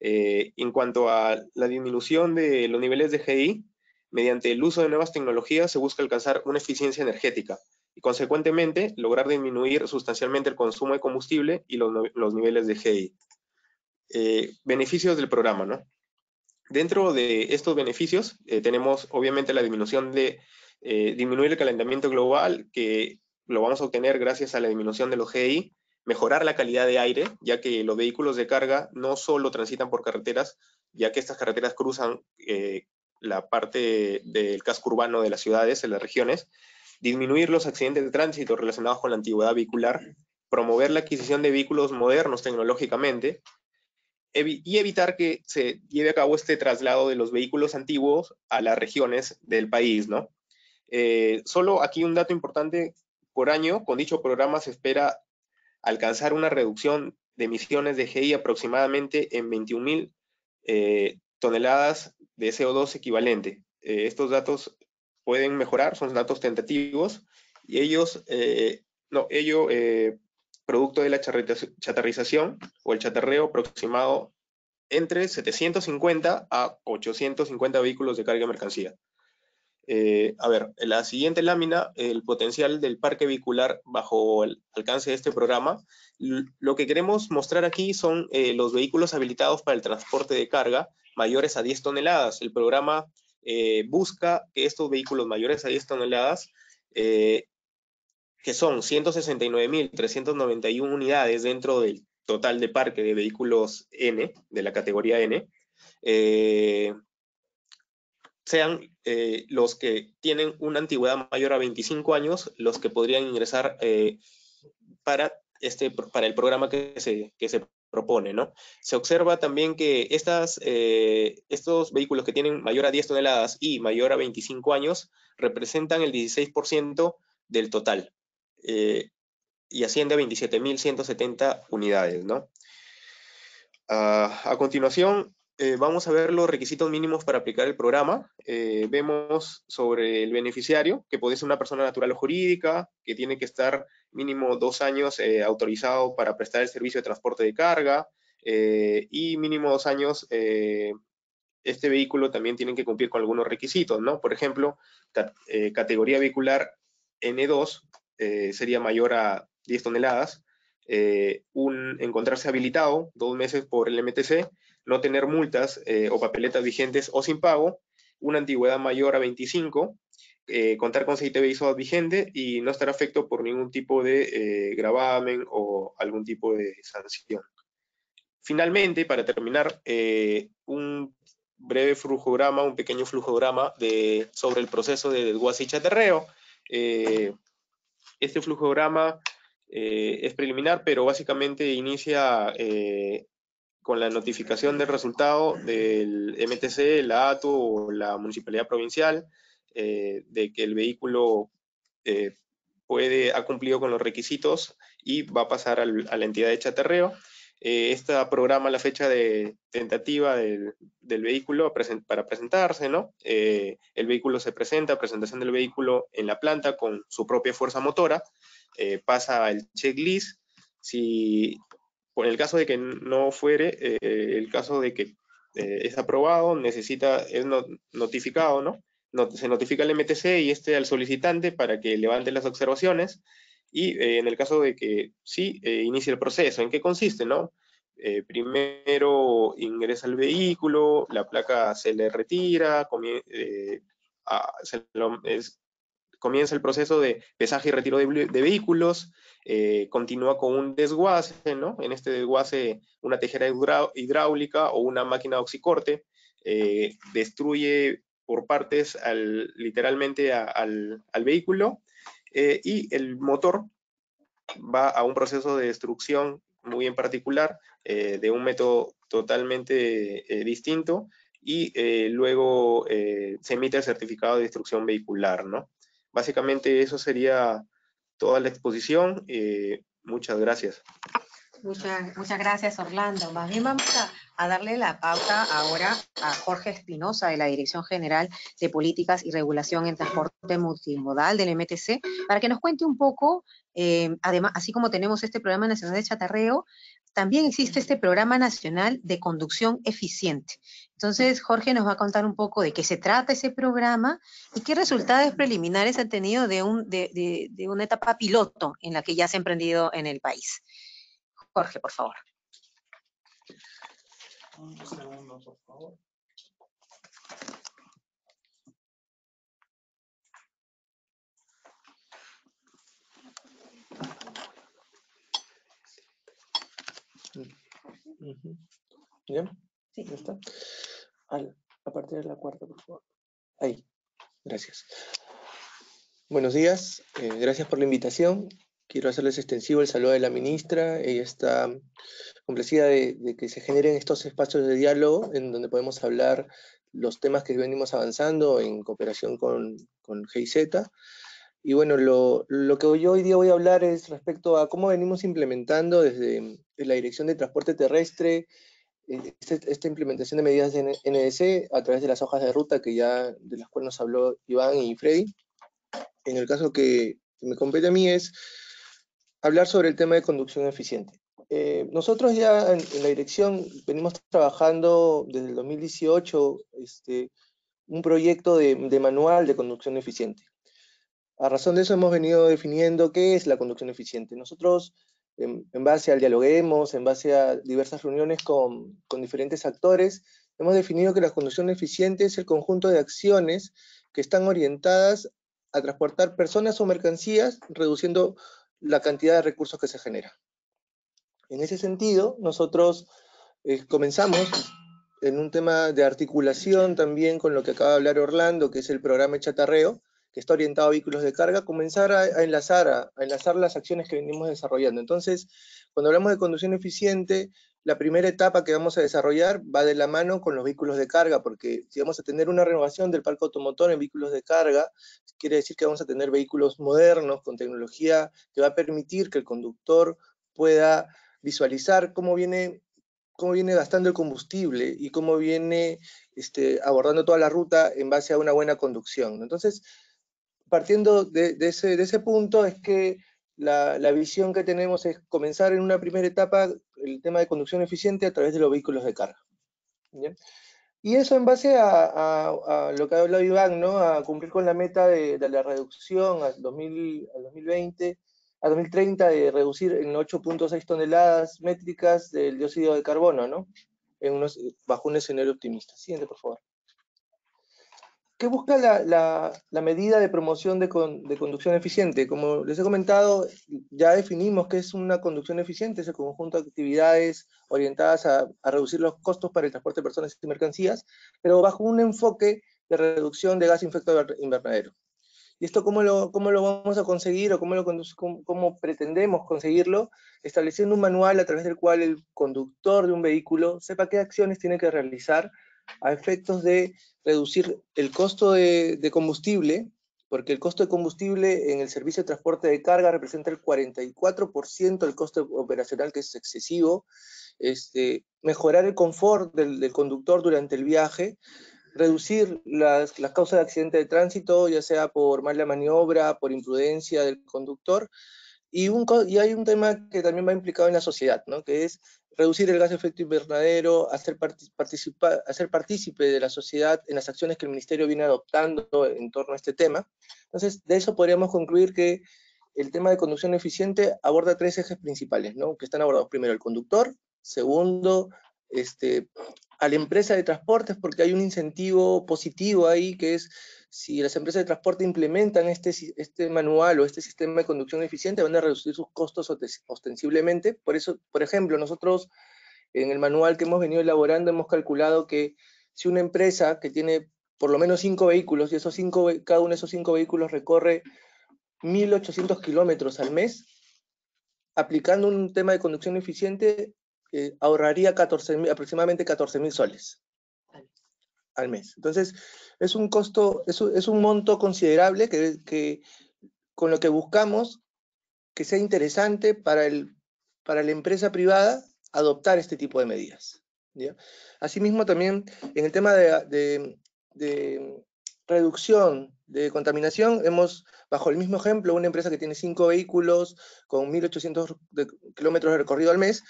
En cuanto a la disminución de los niveles de GI, mediante el uso de nuevas tecnologías se busca alcanzar una eficiencia energética y consecuentemente lograr disminuir sustancialmente el consumo de combustible y los niveles de GI. Beneficios del programa, ¿no? Dentro de estos beneficios tenemos obviamente la disminución de disminuir el calentamiento global, que lo vamos a obtener gracias a la disminución de los GI, mejorar la calidad de aire, ya que los vehículos de carga no solo transitan por carreteras, ya que estas carreteras cruzan la parte del casco urbano de las ciudades, de las regiones, disminuir los accidentes de tránsito relacionados con la antigüedad vehicular, promover la adquisición de vehículos modernos tecnológicamente, y evitar que se lleve a cabo este traslado de los vehículos antiguos a las regiones del país, ¿no? Solo aquí un dato importante: por año, con dicho programa se espera alcanzar una reducción de emisiones de GI aproximadamente en 21.000 toneladas de CO2 equivalente. Estos datos pueden mejorar, son datos tentativos, y producto de la chatarrización o el chatarreo aproximado entre 750 a 850 vehículos de carga y mercancía. A ver, en la siguiente lámina, el potencial del parque vehicular bajo el alcance de este programa. Lo que queremos mostrar aquí son los vehículos habilitados para el transporte de carga mayores a 10 toneladas. El programa busca que estos vehículos mayores a 10 toneladas, que son 169.391 unidades dentro del total de parque de vehículos N, de la categoría N, sean los que tienen una antigüedad mayor a 25 años, los que podrían ingresar para el programa que se propone, ¿no? Se observa también que estos vehículos que tienen mayor a 10 toneladas y mayor a 25 años representan el 16% del total, y asciende a 27.170 unidades, ¿no? A continuación, vamos a ver los requisitos mínimos para aplicar el programa. Vemos sobre el beneficiario, que puede ser una persona natural o jurídica, que tiene que estar mínimo 2 años autorizado para prestar el servicio de transporte de carga, y mínimo 2 años este vehículo también tiene que cumplir con algunos requisitos, ¿no? Por ejemplo, categoría vehicular N2 sería mayor a 10 toneladas, encontrarse habilitado 2 meses por el MTC, no tener multas o papeletas vigentes o sin pago, una antigüedad mayor a 25, contar con CITB ISO vigente y no estar afecto por ningún tipo de gravamen o algún tipo de sanción. Finalmente, para terminar, un breve flujograma, un pequeño flujograma sobre el proceso de desguace y chatarreo. Este flujograma es preliminar, pero básicamente inicia con la notificación del resultado del MTC, la ATU o la Municipalidad Provincial. de que el vehículo ha cumplido con los requisitos y va a pasar a la entidad de chatarreo. Esta programa la fecha de tentativa del vehículo para presentarse, ¿no? El vehículo se presenta, presentación del vehículo en la planta con su propia fuerza motora, pasa el checklist. Si por el caso de que no fuere, el caso de que es aprobado, es notificado, ¿no? Se notifica al MTC y al solicitante para que levante las observaciones, y en el caso de que sí, inicie el proceso. ¿En qué consiste, no? Primero ingresa el vehículo, la placa se le retira, comienza el proceso de pesaje y retiro de vehículos, continúa con un desguace, ¿no? En este desguace, una tejera hidráulica o una máquina de oxicorte destruye por partes literalmente al vehículo, y el motor va a un proceso de destrucción muy en particular, de un método totalmente distinto, y luego se emite el certificado de destrucción vehicular, ¿no? Básicamente eso sería toda la exposición. Muchas gracias. Muchas gracias, Orlando. Más bien vamos a darle la pauta ahora a Jorge Espinosa, de la Dirección General de Políticas y Regulación en Transporte Multimodal del MTC, para que nos cuente un poco, además, así como tenemos este Programa Nacional de Chatarreo, también existe este Programa Nacional de Conducción Eficiente. Entonces, Jorge nos va a contar un poco de qué se trata ese programa y qué resultados preliminares ha tenido de una etapa piloto en la que ya se ha emprendido en el país. Jorge, por favor. Un segundo, por favor. ¿Bien? Sí. ¿Ya está? A partir de la cuarta, por favor. Ahí. Gracias. Buenos días. Gracias por la invitación. Quiero hacerles extensivo el saludo de la ministra. Ella está complacida de que se generen estos espacios de diálogo en donde podemos hablar los temas que venimos avanzando en cooperación con GIZ. Y bueno, lo que yo hoy día voy a hablar es respecto a cómo venimos implementando desde la Dirección de Transporte Terrestre esta implementación de medidas de NDC a través de las hojas de ruta de las cuales nos habló Iván y Freddy. En el caso que me compete a mí es hablar sobre el tema de conducción eficiente. Nosotros ya en la dirección venimos trabajando desde el 2018 un proyecto de manual de conducción eficiente. A razón de eso hemos venido definiendo qué es la conducción eficiente. Nosotros, en base al dialoguemos, en base a diversas reuniones con diferentes actores, hemos definido que la conducción eficiente es el conjunto de acciones que están orientadas a transportar personas o mercancías, reduciendo la cantidad de recursos que se genera. En ese sentido, nosotros comenzamos en un tema de articulación también con lo que acaba de hablar Orlando, que es el programa de chatarreo, que está orientado a vehículos de carga, comenzar a enlazar las acciones que venimos desarrollando. Entonces, cuando hablamos de conducción eficiente, la primera etapa que vamos a desarrollar va de la mano con los vehículos de carga, porque si vamos a tener una renovación del parque automotor en vehículos de carga, quiere decir que vamos a tener vehículos modernos, con tecnología que va a permitir que el conductor pueda visualizar cómo viene gastando el combustible y cómo viene abordando toda la ruta en base a una buena conducción. Entonces, partiendo de ese punto, es que la visión que tenemos es comenzar en una primera etapa el tema de conducción eficiente a través de los vehículos de carga. ¿Bien? Y eso en base a lo que ha hablado Iván, ¿no? A cumplir con la meta de la reducción al 2020, a 2030, de reducir en 8.6 toneladas métricas del dióxido de carbono, ¿no? Bajo un escenario optimista. Siguiente, por favor. ¿Qué busca la medida de promoción de conducción eficiente? Como les he comentado, ya definimos qué es una conducción eficiente, es el conjunto de actividades orientadas a reducir los costos para el transporte de personas y mercancías, pero bajo un enfoque de reducción de gas efecto invernadero. ¿Y esto cómo lo vamos a conseguir o cómo pretendemos conseguirlo? Estableciendo un manual a través del cual el conductor de un vehículo sepa qué acciones tiene que realizar a efectos de reducir el costo de combustible, porque el costo de combustible en el servicio de transporte de carga representa el 44% del costo operacional, que es excesivo. Mejorar el confort del conductor durante el viaje, reducir las causas de accidente de tránsito, ya sea por mala maniobra, por imprudencia del conductor, y hay un tema que también va implicado en la sociedad, ¿no? Que es reducir el gas de efecto invernadero, hacer partícipe de la sociedad en las acciones que el Ministerio viene adoptando en torno a este tema. Entonces, de eso podríamos concluir que el tema de conducción eficiente aborda 3 ejes principales, ¿no? Que están abordados: primero, el conductor; segundo, a la empresa de transportes, porque hay un incentivo positivo ahí, que es, si las empresas de transporte implementan este manual o este sistema de conducción eficiente, van a reducir sus costos ostensiblemente. Por eso, por ejemplo, nosotros en el manual que hemos venido elaborando hemos calculado que si una empresa que tiene por lo menos 5 vehículos, y cada uno de esos 5 vehículos recorre 1.800 kilómetros al mes, aplicando un tema de conducción eficiente, ahorraría aproximadamente 14.000 soles al mes. Entonces, es un costo, es un monto considerable que con lo que buscamos que sea interesante para la empresa privada adoptar este tipo de medidas, ¿ya? Asimismo, también en el tema de reducción de contaminación, bajo el mismo ejemplo, una empresa que tiene 5 vehículos con 1.800 kilómetros de recorrido al mes,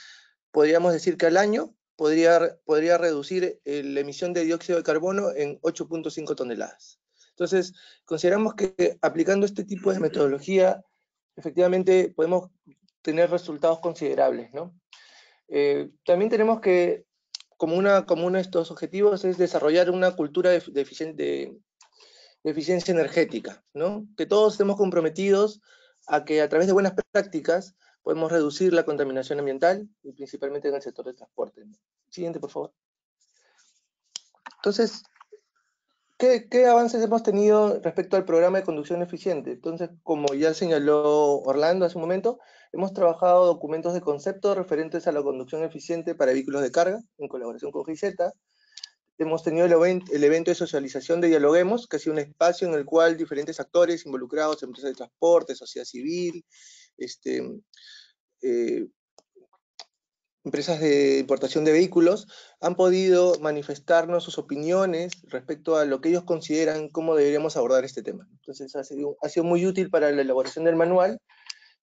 podríamos decir que al año podría reducir la emisión de dióxido de carbono en 8.5 toneladas. Entonces, consideramos que aplicando este tipo de metodología, efectivamente podemos tener resultados considerables, ¿no? También tenemos que, como uno de estos objetivos, es desarrollar una cultura de eficiencia energética, ¿no? Que todos estemos comprometidos a que a través de buenas prácticas podemos reducir la contaminación ambiental, y principalmente en el sector de transporte. Siguiente, por favor. Entonces, ¿qué avances hemos tenido respecto al programa de conducción eficiente? Entonces, como ya señaló Orlando hace un momento, hemos trabajado documentos de concepto referentes a la conducción eficiente para vehículos de carga, en colaboración con GIZ. Hemos tenido el evento de socialización de Dialoguemos, que ha sido un espacio en el cual diferentes actores involucrados, empresas de transporte, sociedad civil, empresas de importación de vehículos, han podido manifestarnos sus opiniones respecto a lo que ellos consideran cómo deberíamos abordar este tema. Entonces ha sido muy útil para la elaboración del manual,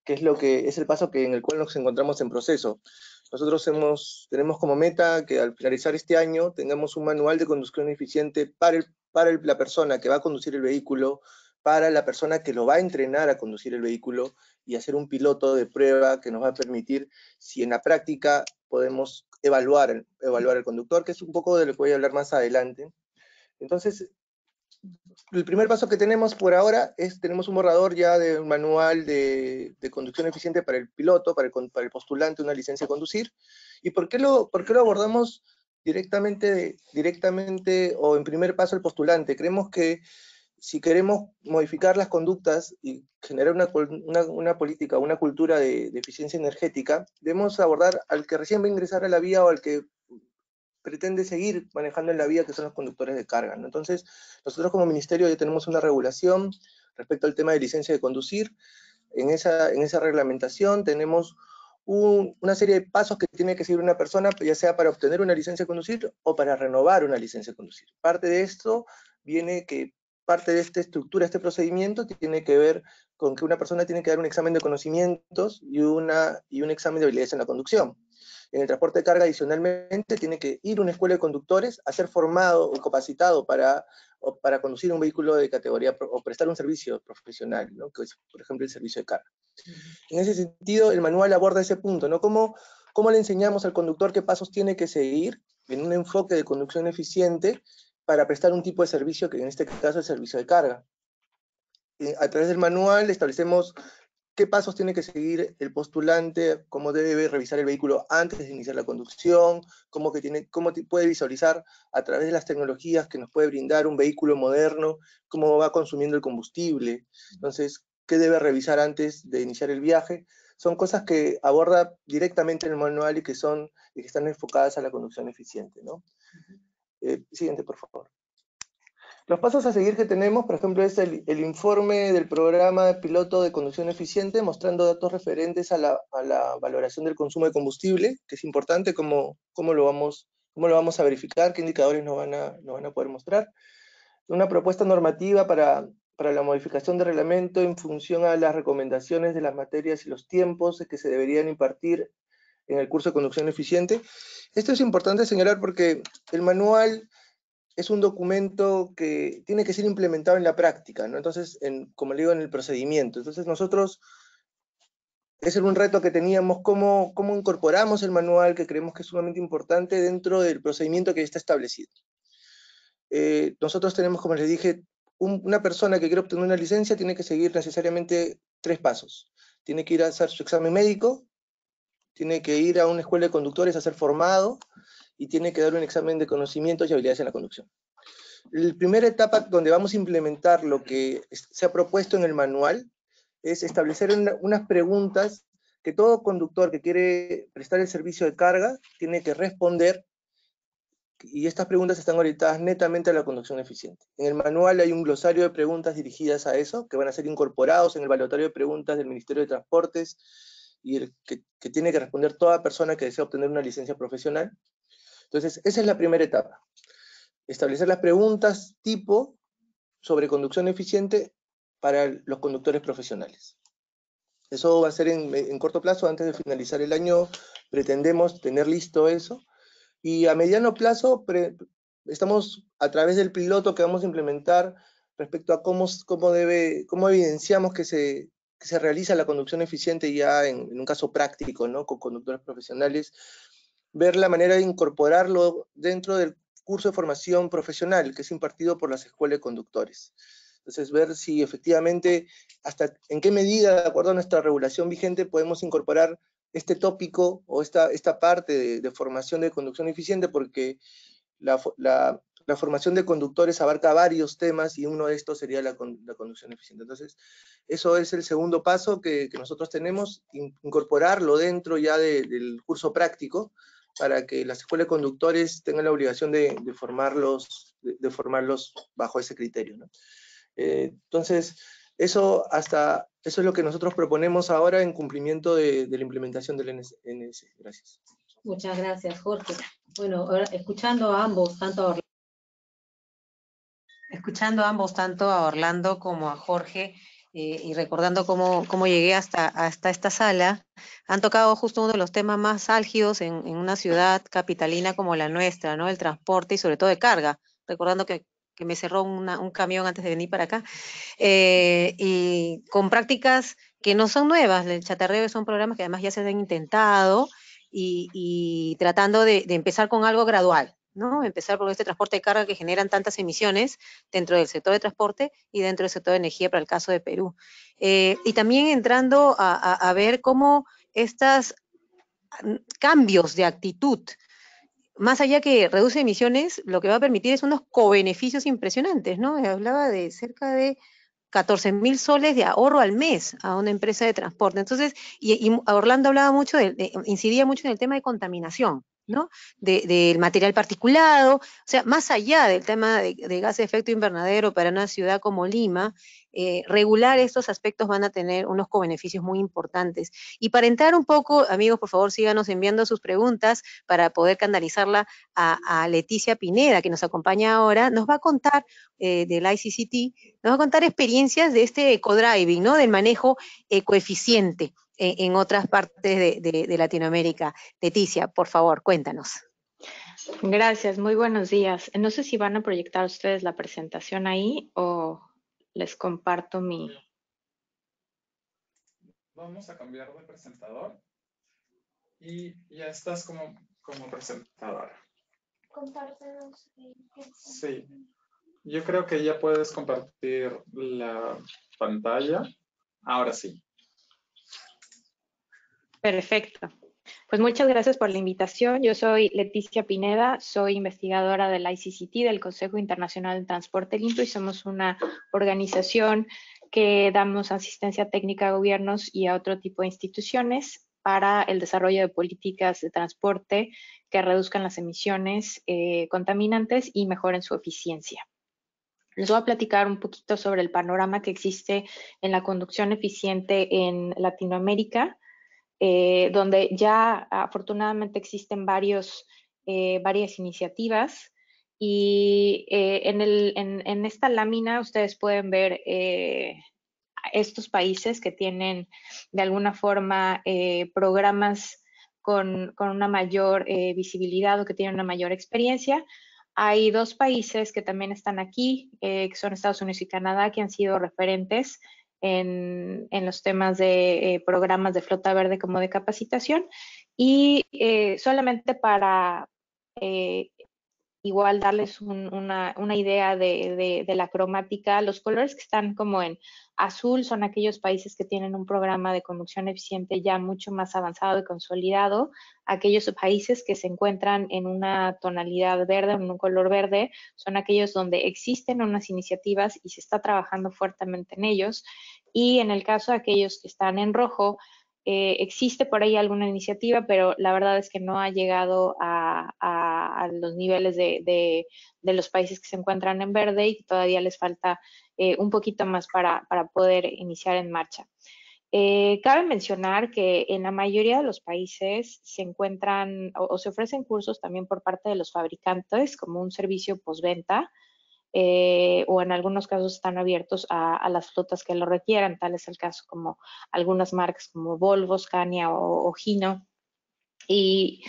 que es el paso en el cual nos encontramos en proceso. Nosotros tenemos como meta que al finalizar este año tengamos un manual de conducción eficiente para la persona que va a conducir el vehículo, para la persona que lo va a entrenar a conducir el vehículo, y hacer un piloto de prueba que nos va a permitir si en la práctica podemos evaluar el conductor, que es un poco de lo que voy a hablar más adelante. Entonces, el primer paso que tenemos por ahora tenemos un borrador ya de un manual de conducción eficiente para el piloto, para el postulante una licencia de conducir. ¿Y por qué lo abordamos directamente o en primer paso el postulante? Creemos que si queremos modificar las conductas y generar una política, una cultura de eficiencia energética, debemos abordar al que recién va a ingresar a la vía o al que pretende seguir manejando en la vía, que son los conductores de carga, ¿no? Entonces, nosotros como ministerio ya tenemos una regulación respecto al tema de licencia de conducir. En esa reglamentación tenemos una serie de pasos que tiene que seguir una persona, ya sea para obtener una licencia de conducir o para renovar una licencia de conducir. Parte de esto viene que parte de esta estructura, este procedimiento, tiene que ver con que una persona tiene que dar un examen de conocimientos y un examen de habilidades en la conducción. En el transporte de carga, adicionalmente, tiene que ir a una escuela de conductores a ser formado o capacitado para conducir un vehículo de categoría o prestar un servicio profesional, ¿no? Que es, por ejemplo, el servicio de carga. En ese sentido, el manual aborda ese punto, ¿no? ¿Cómo le enseñamos al conductor qué pasos tiene que seguir en un enfoque de conducción eficiente para prestar un tipo de servicio que en este caso es el servicio de carga? A través del manual establecemos qué pasos tiene que seguir el postulante, cómo debe revisar el vehículo antes de iniciar la conducción, cómo puede visualizar a través de las tecnologías que nos puede brindar un vehículo moderno, cómo va consumiendo el combustible. Entonces, ¿qué debe revisar antes de iniciar el viaje? Son cosas que aborda directamente el manual y que están enfocadas a la conducción eficiente, ¿no? Siguiente, por favor. Los pasos a seguir que tenemos, por ejemplo, es el informe del programa piloto de conducción eficiente, mostrando datos referentes a la valoración del consumo de combustible, que es importante, cómo lo vamos a verificar, qué indicadores nos van a poder mostrar. Una propuesta normativa para la modificación del reglamento en función a las recomendaciones de las materias y los tiempos que se deberían impartir en el curso de conducción eficiente. Esto es importante señalar porque el manual es un documento que tiene que ser implementado en la práctica, ¿no? Entonces, como le digo, en el procedimiento. Entonces nosotros, ese era un reto que teníamos, cómo incorporamos el manual, que creemos que es sumamente importante dentro del procedimiento que ya está establecido. Nosotros tenemos, como les dije, una persona que quiere obtener una licencia tiene que seguir necesariamente 3 pasos. Tiene que ir a hacer su examen médico, tiene que ir a una escuela de conductores a ser formado, y tiene que dar un examen de conocimientos y habilidades en la conducción. La primera etapa donde vamos a implementar lo que se ha propuesto en el manual es establecer unas preguntas que todo conductor que quiere prestar el servicio de carga tiene que responder, y estas preguntas están orientadas netamente a la conducción eficiente. En el manual hay un glosario de preguntas dirigidas a eso, que van a ser incorporados en el balotario de preguntas del Ministerio de Transportes, y que tiene que responder toda persona que desea obtener una licencia profesional. Entonces, esa es la primera etapa. Establecer las preguntas tipo sobre conducción eficiente para los conductores profesionales. Eso va a ser en corto plazo, antes de finalizar el año, pretendemos tener listo eso. Y a mediano plazo, estamos a través del piloto que vamos a implementar respecto a cómo evidenciamos que se realiza la conducción eficiente ya en un caso práctico, ¿no? Con conductores profesionales, ver la manera de incorporarlo dentro del curso de formación profesional que es impartido por las escuelas de conductores. Entonces, ver si efectivamente, hasta en qué medida, de acuerdo a nuestra regulación vigente, podemos incorporar este tópico o esta parte de formación de conducción eficiente, porque la formación de conductores abarca varios temas y uno de estos sería la conducción eficiente. Entonces, eso es el segundo paso que nosotros tenemos, incorporarlo dentro ya del curso práctico, para que las escuelas de conductores tengan la obligación de formarlos bajo ese criterio, ¿no? Entonces, eso es lo que nosotros proponemos ahora en cumplimiento de la implementación del NS. Gracias. Muchas gracias, Jorge. Bueno, ahora escuchando a ambos, tanto a Orlando como a Jorge, y recordando cómo llegué hasta esta sala, han tocado justo uno de los temas más álgidos en una ciudad capitalina como la nuestra, ¿no? El transporte y sobre todo de carga, recordando que me cerró un camión antes de venir para acá, y con prácticas que no son nuevas. El chatarreo son programas que además ya se han intentado, y tratando de empezar con algo gradual, ¿no? Empezar por este transporte de carga que generan tantas emisiones dentro del sector de transporte y dentro del sector de energía para el caso de Perú. Y también entrando a ver cómo estos cambios de actitud, más allá que reduce emisiones, lo que va a permitir es unos cobeneficios impresionantes, ¿no? Hablaba de cerca de 14.000 soles de ahorro al mes a una empresa de transporte. Entonces, y Orlando hablaba mucho, incidía mucho en el tema de contaminación, ¿no? Del material particulado, o sea, más allá del tema de gases de efecto invernadero para una ciudad como Lima, regular estos aspectos van a tener unos cobeneficios muy importantes. Y para entrar un poco, amigos, por favor, síganos enviando sus preguntas para poder canalizarla a Leticia Pineda, que nos acompaña ahora, nos va a contar del ICCT, nos va a contar experiencias de este eco-driving, ¿no? Del manejo ecoeficiente en otras partes de Latinoamérica. Leticia, por favor, cuéntanos. Gracias, muy buenos días. No sé si van a proyectar ustedes la presentación ahí o les comparto mi... Vamos a cambiar de presentador y ya estás como presentadora. Compártenos. Sí, yo creo que ya puedes compartir la pantalla. Ahora sí. Perfecto. Pues muchas gracias por la invitación. Yo soy Leticia Pineda, soy investigadora del ICCT, del Consejo Internacional de Transporte Limpio, y somos una organización que damos asistencia técnica a gobiernos y a otro tipo de instituciones para el desarrollo de políticas de transporte que reduzcan las emisiones contaminantes y mejoren su eficiencia. Les voy a platicar un poquito sobre el panorama que existe en la conducción eficiente en Latinoamérica, donde ya afortunadamente existen varias iniciativas. Y en esta lámina ustedes pueden ver estos países que tienen de alguna forma programas con una mayor visibilidad o que tienen una mayor experiencia. Hay dos países que también están aquí, que son Estados Unidos y Canadá, que han sido referentes en los temas de programas de flota verde como de capacitación. Y solamente para igual darles una idea de la cromática, los colores que están como en azul son aquellos países que tienen un programa de conducción eficiente ya mucho más avanzado y consolidado. Aquellos países que se encuentran en una tonalidad verde, en un color verde, son aquellos donde existen unas iniciativas y se está trabajando fuertemente en ellos. Y en el caso de aquellos que están en rojo, existe por ahí alguna iniciativa, pero la verdad es que no ha llegado a los niveles de los países que se encuentran en verde y todavía les falta un poquito más para poder iniciar en marcha. Cabe mencionar que en la mayoría de los países se encuentran o se ofrecen cursos también por parte de los fabricantes como un servicio postventa. O en algunos casos están abiertos a las flotas que lo requieran. Tal es el caso como algunas marcas como Volvo, Scania o Hino. Y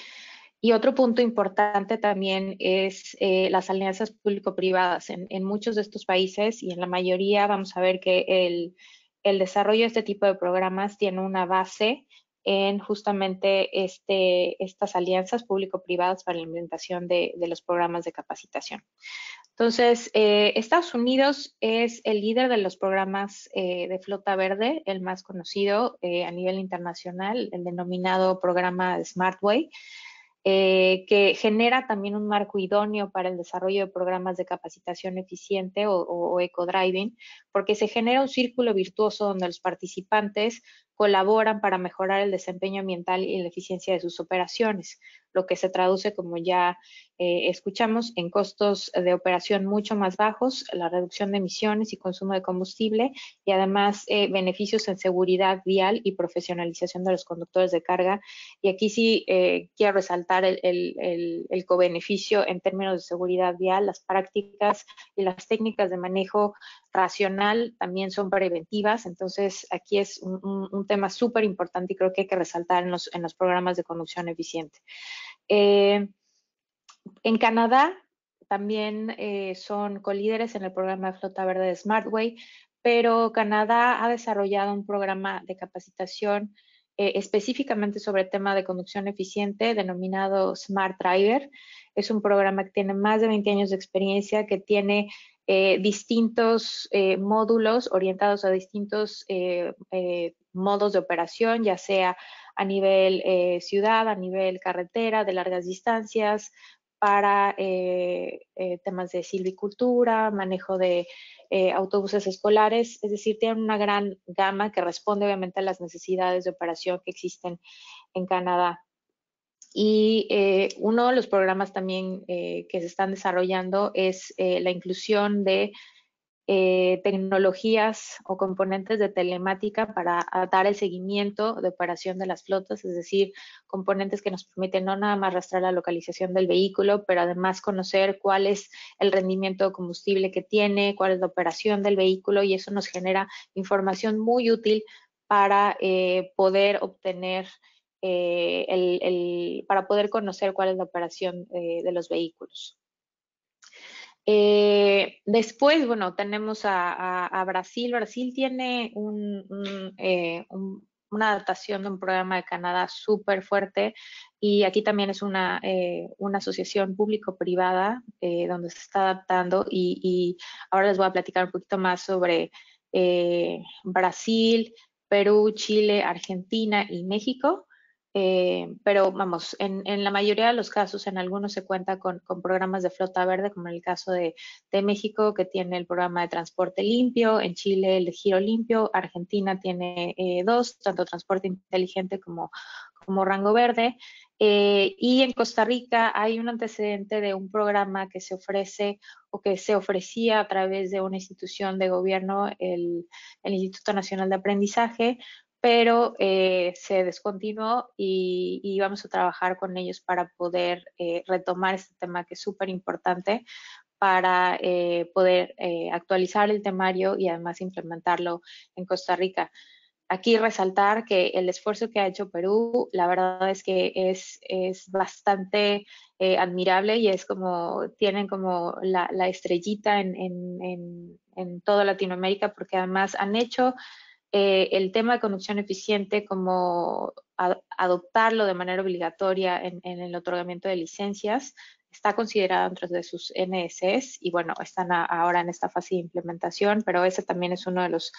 otro punto importante también es las alianzas público-privadas. En muchos de estos países y en la mayoría vamos a ver que el desarrollo de este tipo de programas tiene una base en justamente estas alianzas público-privadas para la implementación de los programas de capacitación. Entonces, Estados Unidos es el líder de los programas de flota verde, el más conocido a nivel internacional, el denominado programa SmartWay, que genera también un marco idóneo para el desarrollo de programas de capacitación eficiente o eco-driving, porque se genera un círculo virtuoso donde los participantes colaboran para mejorar el desempeño ambiental y la eficiencia de sus operaciones, lo que se traduce, como ya escuchamos, en costos de operación mucho más bajos, la reducción de emisiones y consumo de combustible y además beneficios en seguridad vial y profesionalización de los conductores de carga. Y aquí sí quiero resaltar el cobeneficio en términos de seguridad vial. Las prácticas y las técnicas de manejo racional también son preventivas. Entonces, aquí es un tema súper importante y creo que hay que resaltar en los programas de conducción eficiente. En Canadá también son colíderes en el programa de flota verde de SmartWay, pero Canadá ha desarrollado un programa de capacitación específicamente sobre el tema de conducción eficiente denominado Smart Driver. Es un programa que tiene más de 20 años de experiencia, que tiene distintos módulos orientados a distintos modos de operación, ya sea a nivel ciudad, a nivel carretera, de largas distancias, para temas de silvicultura, manejo de autobuses escolares, es decir, tienen una gran gama que responde obviamente a las necesidades de operación que existen en Canadá. Y uno de los programas también que se están desarrollando es la inclusión de tecnologías o componentes de telemática para dar el seguimiento de operación de las flotas, es decir, componentes que nos permiten no nada más rastrear la localización del vehículo, pero además conocer cuál es el rendimiento de combustible que tiene, cuál es la operación del vehículo, y eso nos genera información muy útil para poder obtener para poder conocer cuál es la operación de los vehículos. Después, bueno, tenemos a Brasil. Brasil tiene una adaptación de un programa de Canadá súper fuerte, y aquí también es una asociación público-privada donde se está adaptando, y ahora les voy a platicar un poquito más sobre Brasil, Perú, Chile, Argentina y México. Pero vamos, en la mayoría de los casos, en algunos se cuenta con programas de flota verde, como en el caso de México, que tiene el programa de transporte limpio, en Chile el de giro limpio, Argentina tiene dos, tanto transporte inteligente como rango verde. Y en Costa Rica hay un antecedente de un programa que se ofrece o que se ofrecía a través de una institución de gobierno, el Instituto Nacional de Aprendizaje, pero se descontinuó y vamos a trabajar con ellos para poder retomar este tema que es súper importante para poder actualizar el temario y además implementarlo en Costa Rica. Aquí resaltar que el esfuerzo que ha hecho Perú, la verdad es que es bastante admirable y es como, tienen como la estrellita en toda Latinoamérica, porque además han hecho el tema de conducción eficiente como adoptarlo de manera obligatoria en el otorgamiento de licencias. Está considerado dentro de sus NSS y bueno, están ahora en esta fase de implementación, pero ese también es uno de los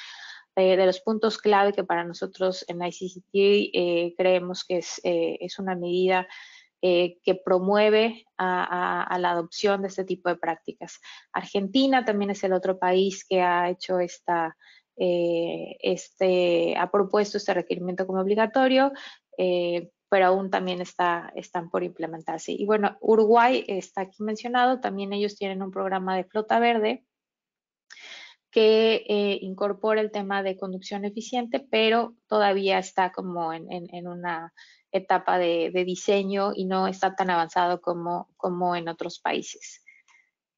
puntos clave que para nosotros en ICCT creemos que es una medida que promueve a la adopción de este tipo de prácticas. Argentina también es el otro país que ha hecho ha propuesto este requerimiento como obligatorio, pero aún también están por implementarse. Y bueno, Uruguay está aquí mencionado, también ellos tienen un programa de flota verde que incorpora el tema de conducción eficiente, pero todavía está como en una etapa de diseño y no está tan avanzado como en otros países.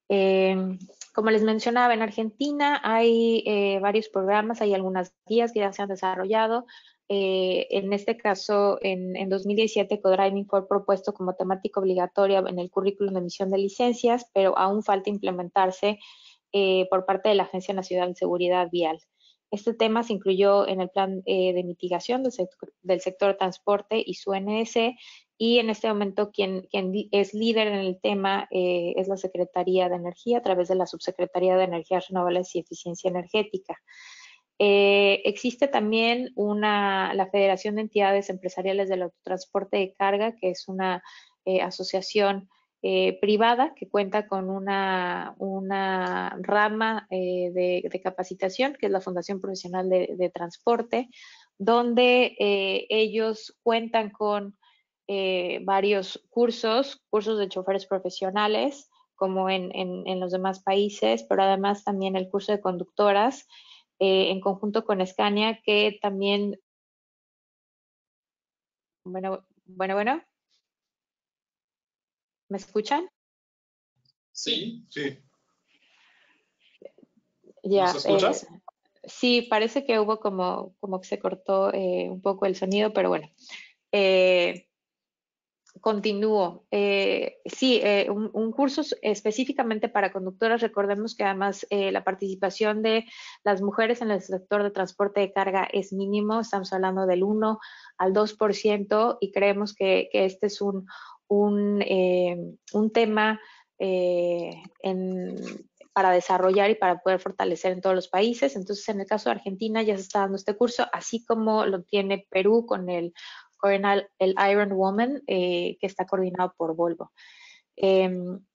Como les mencionaba, en Argentina hay varios programas, hay algunas guías que ya se han desarrollado. En este caso, en 2017, Codriving fue propuesto como temática obligatoria en el currículum de emisión de licencias, pero aún falta implementarse por parte de la Agencia Nacional de Seguridad Vial. Este tema se incluyó en el plan de mitigación del sector de transporte y su NS, y en este momento quien es líder en el tema es la Secretaría de Energía a través de la Subsecretaría de Energías Renovables y Eficiencia Energética. Existe también la Federación de Entidades Empresariales del Autotransporte de Carga, que es una asociación privada que cuenta con una rama de capacitación, que es la Fundación Profesional de Transporte, donde ellos cuentan con varios cursos de choferes profesionales, como en los demás países, pero además también el curso de conductoras, en conjunto con Scania, que también, bueno, ¿me escuchan? Sí, sí. Ya, ¿Nos escuchas? sí, parece que hubo como que se cortó un poco el sonido, pero bueno. Continúo. Sí, un curso específicamente para conductoras. Recordemos que además la participación de las mujeres en el sector de transporte de carga es mínimo. Estamos hablando del 1 al 2% y creemos que este es un tema para desarrollar y para poder fortalecer en todos los países. Entonces, en el caso de Argentina ya se está dando este curso, así como lo tiene Perú con el Iron Woman, que está coordinado por Volvo.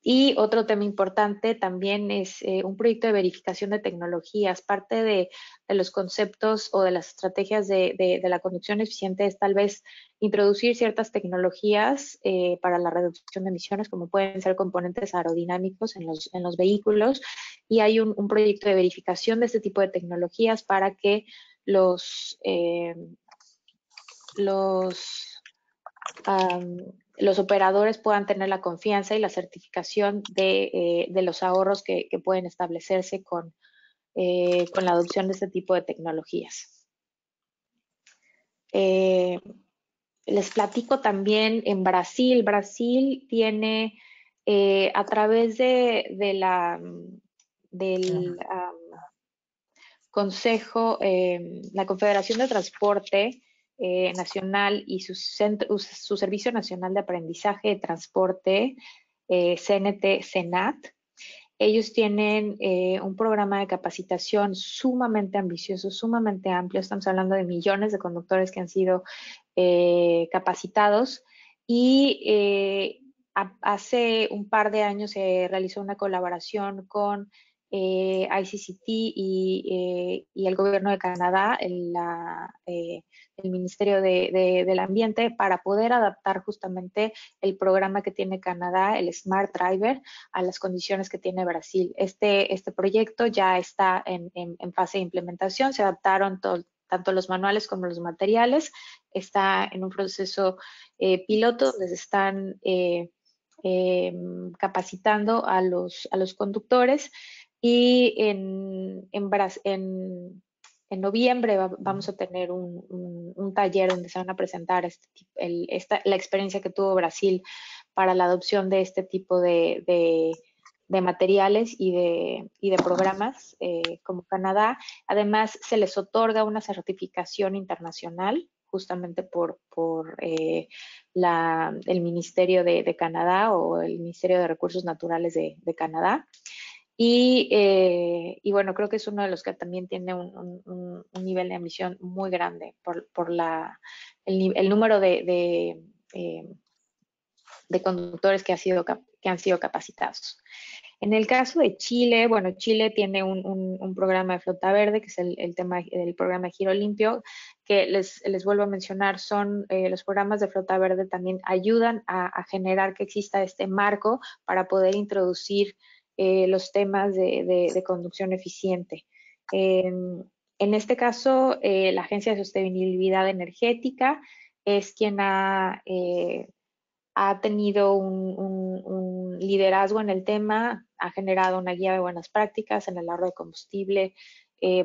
Y otro tema importante también es un proyecto de verificación de tecnologías. Parte de los conceptos o de las estrategias de la conducción eficiente es tal vez introducir ciertas tecnologías para la reducción de emisiones, como pueden ser componentes aerodinámicos en los vehículos, y hay un proyecto de verificación de este tipo de tecnologías para que los operadores puedan tener la confianza y la certificación de los ahorros que pueden establecerse con la adopción de este tipo de tecnologías. Les platico también en Brasil. Brasil tiene a través del Consejo, la Confederación de Transporte Nacional y su Servicio Nacional de Aprendizaje de Transporte, CNT-CENAT. Ellos tienen un programa de capacitación sumamente ambicioso, sumamente amplio. Estamos hablando de millones de conductores que han sido capacitados. Y hace un par de años se realizó una colaboración con ICCT y el gobierno de Canadá, el Ministerio del Ambiente, para poder adaptar justamente el programa que tiene Canadá, el Smart Driver, a las condiciones que tiene Brasil. Este proyecto ya está en fase de implementación, se adaptaron tanto los manuales como los materiales, está en un proceso piloto donde se están capacitando a los conductores. Y en noviembre vamos a tener un taller donde se van a presentar la experiencia que tuvo Brasil para la adopción de este tipo de materiales y de programas como Canadá. Además, se les otorga una certificación internacional justamente por el Ministerio de Canadá o el Ministerio de Recursos Naturales de Canadá. Y bueno, creo que es uno de los que también tiene un nivel de ambición muy grande por el número de conductores que han sido capacitados. En el caso de Chile, bueno, Chile tiene un programa de flota verde, que es el tema del programa Giro Limpio, que les vuelvo a mencionar, son los programas de flota verde también ayudan a generar que exista este marco para poder introducir los temas de conducción eficiente. En este caso, la Agencia de Sostenibilidad Energética es quien ha tenido un liderazgo en el tema, ha generado una guía de buenas prácticas en el ahorro de combustible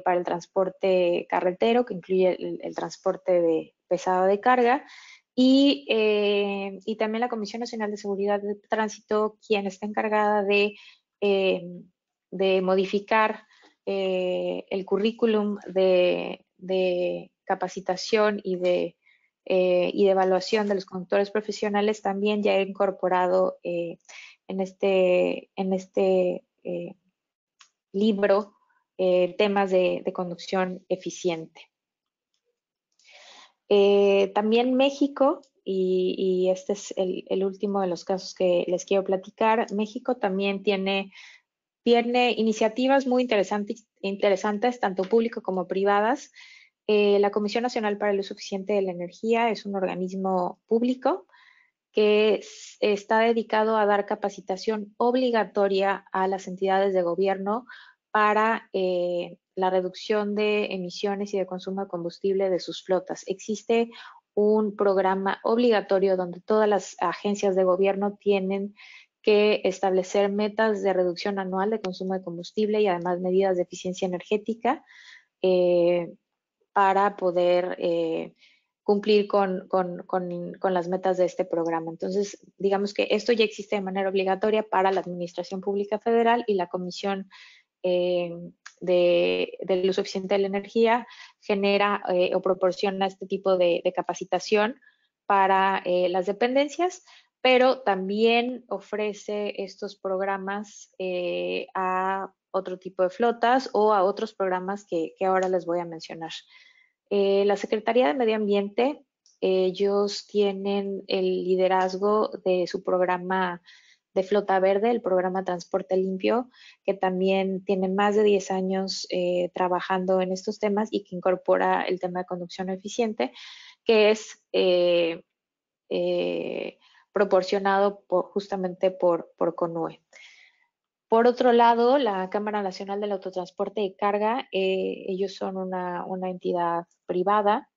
para el transporte carretero, que incluye el transporte pesado de carga, y también la Comisión Nacional de Seguridad de Tránsito, quien está encargada de modificar el currículum de capacitación y de evaluación de los conductores profesionales, también ya he incorporado en este libro temas de conducción eficiente. También México, y este es el último de los casos que les quiero platicar, México también tiene iniciativas muy interesantes, tanto público como privadas. La Comisión Nacional para el Uso Eficiente de la Energía es un organismo público que está dedicado a dar capacitación obligatoria a las entidades de gobierno para la reducción de emisiones y de consumo de combustible de sus flotas. Existe un programa obligatorio donde todas las agencias de gobierno tienen que establecer metas de reducción anual de consumo de combustible y además medidas de eficiencia energética para poder cumplir con las metas de este programa. Entonces, digamos que esto ya existe de manera obligatoria para la Administración Pública Federal, y la Comisión del Uso Eficiente de la Energía genera o proporciona este tipo de capacitación para las dependencias, pero también ofrece estos programas a otro tipo de flotas o a otros programas que ahora les voy a mencionar. La Secretaría de Medio Ambiente, ellos tienen el liderazgo de su programa de flota verde, el programa Transporte Limpio, que también tiene más de 10 años trabajando en estos temas y que incorpora el tema de conducción eficiente, que es proporcionado justamente por CONUE. Por otro lado, la Cámara Nacional del Autotransporte de Carga, ellos son una entidad privada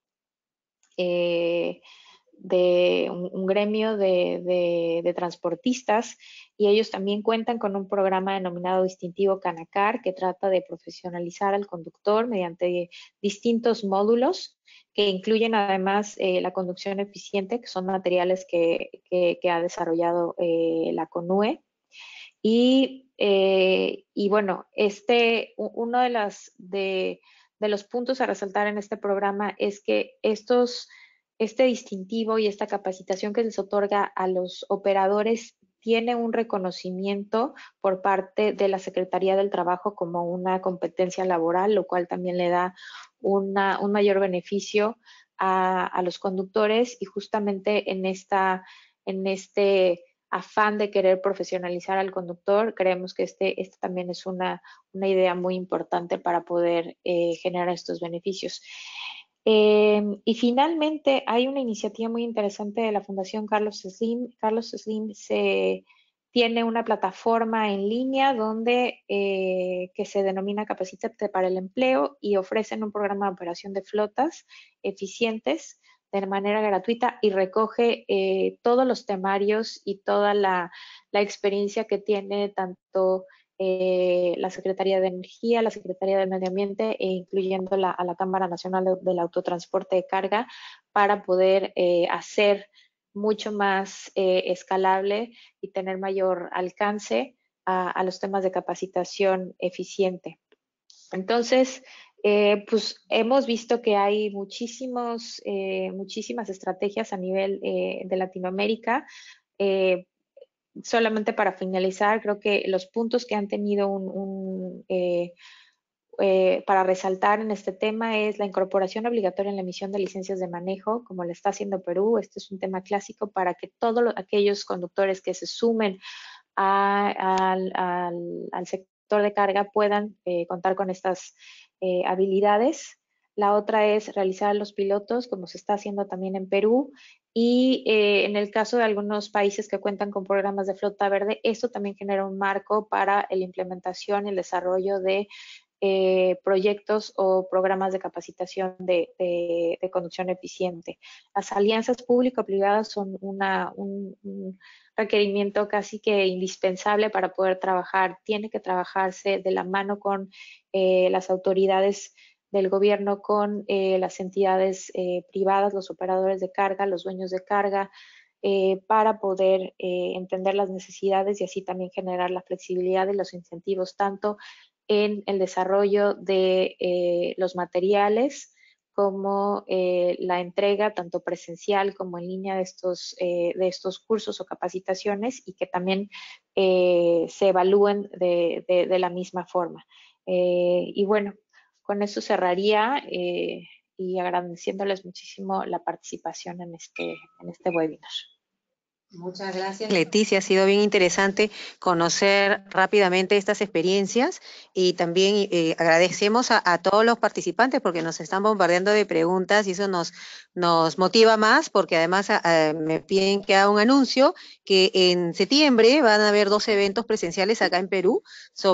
de un gremio de transportistas, y ellos también cuentan con un programa denominado distintivo Canacar, que trata de profesionalizar al conductor mediante distintos módulos que incluyen además la conducción eficiente, que son materiales que ha desarrollado la CONUE. Y bueno, uno de los puntos a resaltar en este programa es que este distintivo y esta capacitación que les otorga a los operadores tiene un reconocimiento por parte de la Secretaría del Trabajo como una competencia laboral, lo cual también le da un mayor beneficio a los conductores, y justamente en este afán de querer profesionalizar al conductor, creemos que este también es una idea muy importante para poder generar estos beneficios. Y finalmente hay una iniciativa muy interesante de la Fundación Carlos Slim. Carlos Slim tiene una plataforma en línea donde que se denomina Capacítate para el Empleo, y ofrecen un programa de operación de flotas eficientes de manera gratuita, y recoge todos los temarios y toda la experiencia que tiene tanto la Secretaría de Energía, la Secretaría del Medio Ambiente, incluyendo a la Cámara Nacional del Autotransporte de Carga, para poder hacer mucho más escalable y tener mayor alcance a los temas de capacitación eficiente. Entonces, pues hemos visto que hay muchísimas estrategias a nivel de Latinoamérica. Solamente para finalizar, creo que los puntos que han tenido para resaltar en este tema es la incorporación obligatoria en la emisión de licencias de manejo, como lo está haciendo Perú. Este es un tema clásico para que todos aquellos conductores que se sumen al sector de carga puedan contar con estas habilidades. La otra es realizar los pilotos, como se está haciendo también en Perú, y en el caso de algunos países que cuentan con programas de flota verde, esto también genera un marco para la implementación y el desarrollo de proyectos o programas de capacitación de conducción eficiente. Las alianzas público-privadas son un requerimiento casi que indispensable para poder trabajar. Tiene que trabajarse de la mano con las autoridades del gobierno, con las entidades privadas, los operadores de carga, los dueños de carga, para poder entender las necesidades y así también generar la flexibilidad y los incentivos tanto en el desarrollo de los materiales como la entrega tanto presencial como en línea de estos cursos o capacitaciones, y que también se evalúen de la misma forma. Y bueno, con eso cerraría y agradeciéndoles muchísimo la participación en este webinar. Muchas gracias, Leticia. Ha sido bien interesante conocer rápidamente estas experiencias, y también agradecemos a todos los participantes porque nos están bombardeando de preguntas, y eso nos motiva más, porque además me piden que haga un anuncio que en septiembre van a haber 2 eventos presenciales acá en Perú,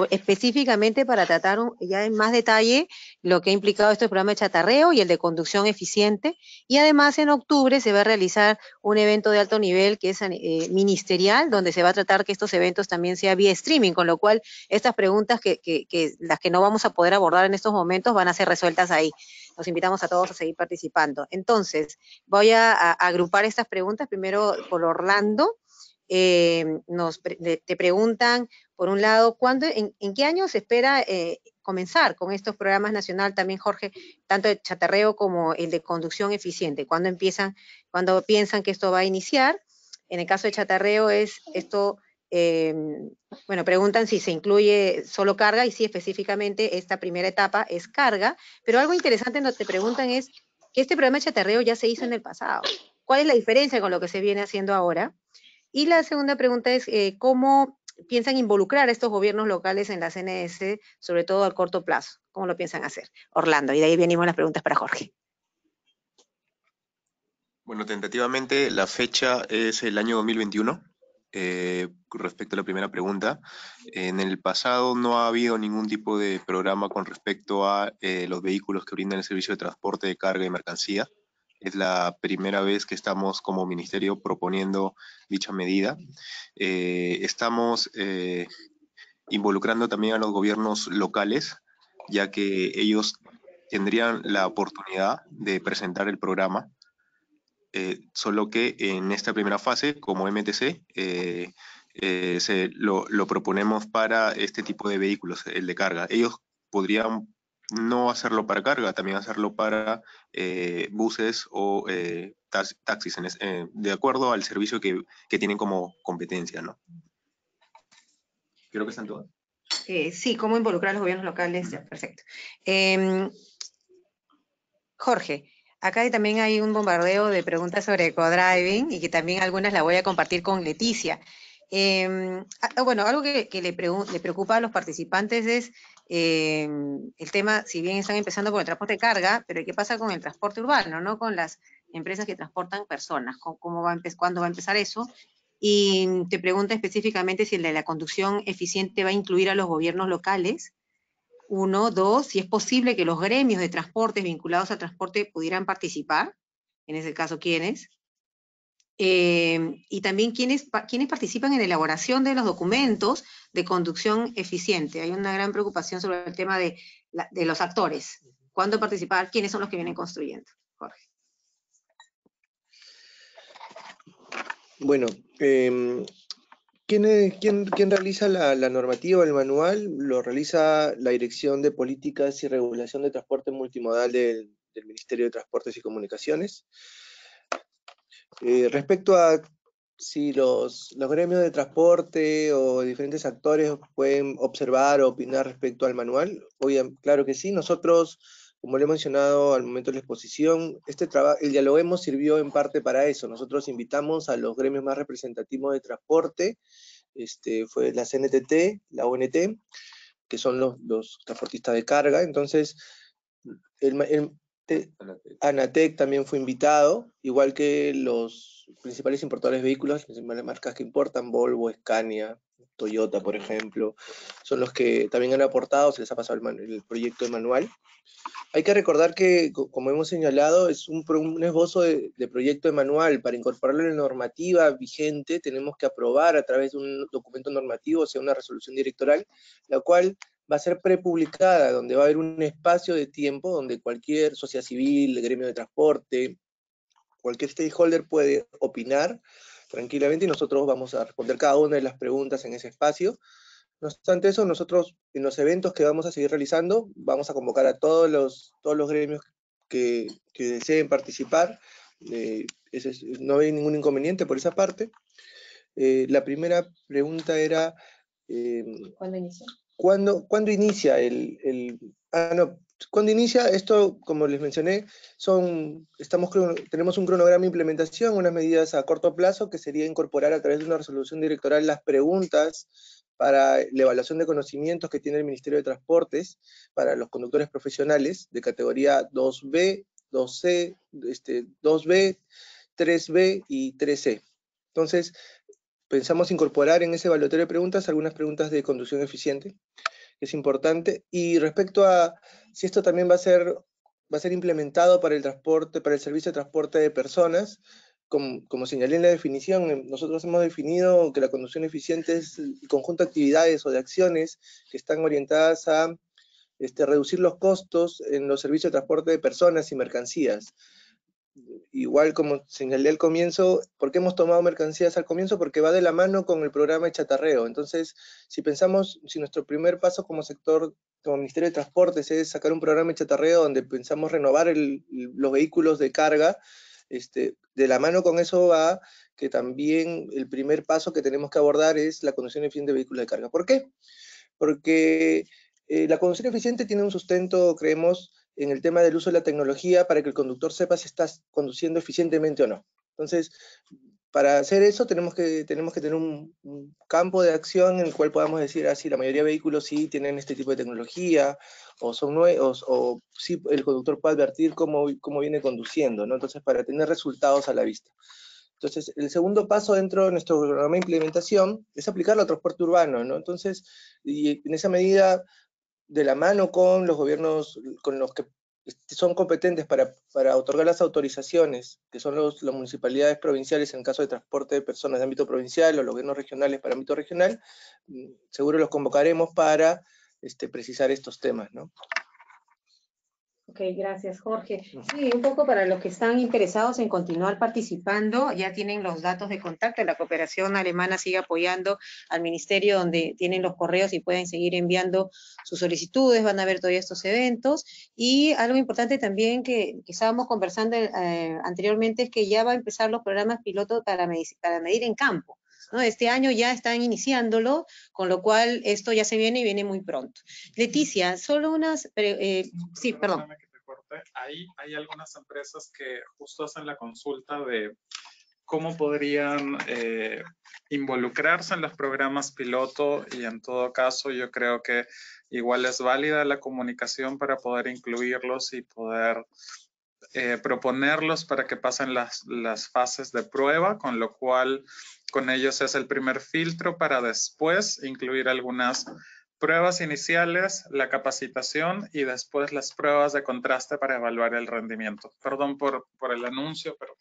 específicamente para tratar ya en más detalle lo que ha implicado este programa de chatarreo y el de conducción eficiente, y además en octubre se va a realizar un evento de alto nivel que es ministerial, donde se va a tratar que estos eventos también sea vía streaming, con lo cual estas preguntas que las que no vamos a poder abordar en estos momentos van a ser resueltas ahí. Los invitamos a todos a seguir participando. Entonces, voy a agrupar estas preguntas, primero por Orlando. Te preguntan, por un lado, ¿en qué año se espera comenzar con estos programas nacional? También, Jorge, tanto el chatarreo como el de conducción eficiente. ¿Cuándo piensan que esto va a iniciar? En el caso de chatarreo preguntan si se incluye solo carga, y si específicamente esta primera etapa es carga, pero algo interesante te preguntan es que este programa de chatarreo ya se hizo en el pasado. ¿Cuál es la diferencia con lo que se viene haciendo ahora? Y la segunda pregunta es ¿cómo piensan involucrar a estos gobiernos locales en la CNS, sobre todo a corto plazo? ¿Cómo lo piensan hacer? Orlando, y de ahí venimos las preguntas para Jorge. Bueno, tentativamente la fecha es el año 2021. Respecto a la primera pregunta, en el pasado no ha habido ningún tipo de programa con respecto a los vehículos que brindan el servicio de transporte de carga y mercancía. Es la primera vez que estamos como ministerio proponiendo dicha medida. Estamos involucrando también a los gobiernos locales, ya que ellos tendrían la oportunidad de presentar el programa. Solo que en esta primera fase, como MTC, lo proponemos para este tipo de vehículos, el de carga. Ellos podrían no hacerlo para carga, también hacerlo para buses o taxis, de acuerdo al servicio que tienen como competencia, ¿no? Creo que están todas. Sí, ¿cómo involucrar a los gobiernos locales? Ya, perfecto. Jorge, Acá también hay un bombardeo de preguntas sobre ecodriving y que también algunas las voy a compartir con Leticia. Bueno, algo que le preocupa a los participantes es el tema, si bien están empezando con el transporte de carga, pero ¿qué pasa con el transporte urbano, no? Con las empresas que transportan personas, ¿cuándo va a empezar eso? Y te pregunta específicamente si el de la conducción eficiente va a incluir a los gobiernos locales. 1, 2, si es posible que los gremios de transportes vinculados al transporte pudieran participar, en ese caso, ¿quiénes? Y también ¿quiénes participan en la elaboración de los documentos de conducción eficiente. Hay una gran preocupación sobre el tema de los actores. ¿Cuándo participar? ¿Quiénes son los que vienen construyendo? Jorge. Bueno, ¿quién realiza la normativa, el manual? Lo realiza la Dirección de Políticas y Regulación de Transporte Multimodal del Ministerio de Transportes y Comunicaciones. Respecto a si los gremios de transporte o diferentes actores pueden observar o opinar respecto al manual, claro que sí. Nosotros, como le he mencionado al momento de la exposición, el Dialoguemos sirvió en parte para eso. Nosotros invitamos a los gremios más representativos de transporte, fue la CNTT, la ONT, que son los transportistas de carga. Entonces, ANATEC también fue invitado, igual que los principales importadores de vehículos, las principales marcas que importan, Volvo, Scania, Toyota, por ejemplo, son los que también han aportado, se les ha pasado el proyecto de manual. Hay que recordar que, como hemos señalado, es un esbozo de proyecto de manual. Para incorporarlo en la normativa vigente, tenemos que aprobar a través de un documento normativo, o sea, una resolución directoral, la cual va a ser prepublicada, donde va a haber un espacio de tiempo donde cualquier sociedad civil, gremio de transporte, cualquier stakeholder puede opinar tranquilamente y nosotros vamos a responder cada una de las preguntas en ese espacio. No obstante eso, nosotros en los eventos que vamos a seguir realizando, vamos a convocar a todos los gremios que deseen participar. No hay ningún inconveniente por esa parte. La primera pregunta era... ¿Cuándo inicia? ¿Cuándo inicia ¿Cuándo inicia? Esto, como les mencioné, tenemos un cronograma de implementación, unas medidas a corto plazo, que sería incorporar a través de una resolución directoral las preguntas para la evaluación de conocimientos que tiene el Ministerio de Transportes para los conductores profesionales de categoría 2B, 2C, 2B, 3B y 3C. Entonces, pensamos incorporar en ese evaluatorio de preguntas algunas preguntas de conducción eficiente, que es importante. Y respecto a si esto también va a ser implementado para el transporte, para el servicio de transporte de personas, como señalé en la definición, nosotros hemos definido que la conducción eficiente es el conjunto de actividades o de acciones que están orientadas a reducir los costos en los servicios de transporte de personas y mercancías. Igual como señalé al comienzo, ¿por qué hemos tomado mercancías al comienzo? Porque va de la mano con el programa de chatarreo. Entonces, si nuestro primer paso como sector, como Ministerio de Transportes, es sacar un programa de chatarreo donde pensamos renovar los vehículos de carga, de la mano con eso va que también el primer paso que tenemos que abordar es la conducción eficiente de vehículos de carga. ¿Por qué? Porque la conducción eficiente tiene un sustento, creemos, en el tema del uso de la tecnología para que el conductor sepa si estás conduciendo eficientemente o no. Entonces, para hacer eso tenemos que tener un campo de acción en el cual podamos decir, si la mayoría de vehículos sí tienen este tipo de tecnología, o son nuevos, o sí el conductor puede advertir cómo viene conduciendo, ¿no? Entonces, para tener resultados a la vista. Entonces, el segundo paso dentro de nuestro programa de implementación es aplicarlo al transporte urbano, ¿no? Entonces, y en esa medida, de la mano con los gobiernos, con los que son competentes para otorgar las autorizaciones, que son las municipalidades provinciales en el caso de transporte de personas de ámbito provincial o los gobiernos regionales para ámbito regional, seguro los convocaremos para precisar estos temas, ¿no? Ok, gracias, Jorge. Sí, un poco para los que están interesados en continuar participando, ya tienen los datos de contacto. La cooperación alemana sigue apoyando al ministerio, donde tienen los correos y pueden seguir enviando sus solicitudes, van a ver todavía estos eventos. Y algo importante también que estábamos conversando anteriormente es que ya va a empezar los programas pilotos para medir en campo, ¿no? Este año ya están iniciándolo, con lo cual esto ya se viene y viene muy pronto. Leticia, solo unas... sí, perdón. hay algunas empresas que justo hacen la consulta de cómo podrían involucrarse en los programas piloto, y en todo caso yo creo que igual es válida la comunicación para poder incluirlos y poder proponerlos para que pasen las fases de prueba, con lo cual con ellos es el primer filtro para después incluir algunas pruebas iniciales, la capacitación y después las pruebas de contraste para evaluar el rendimiento. Perdón por el anuncio, pero...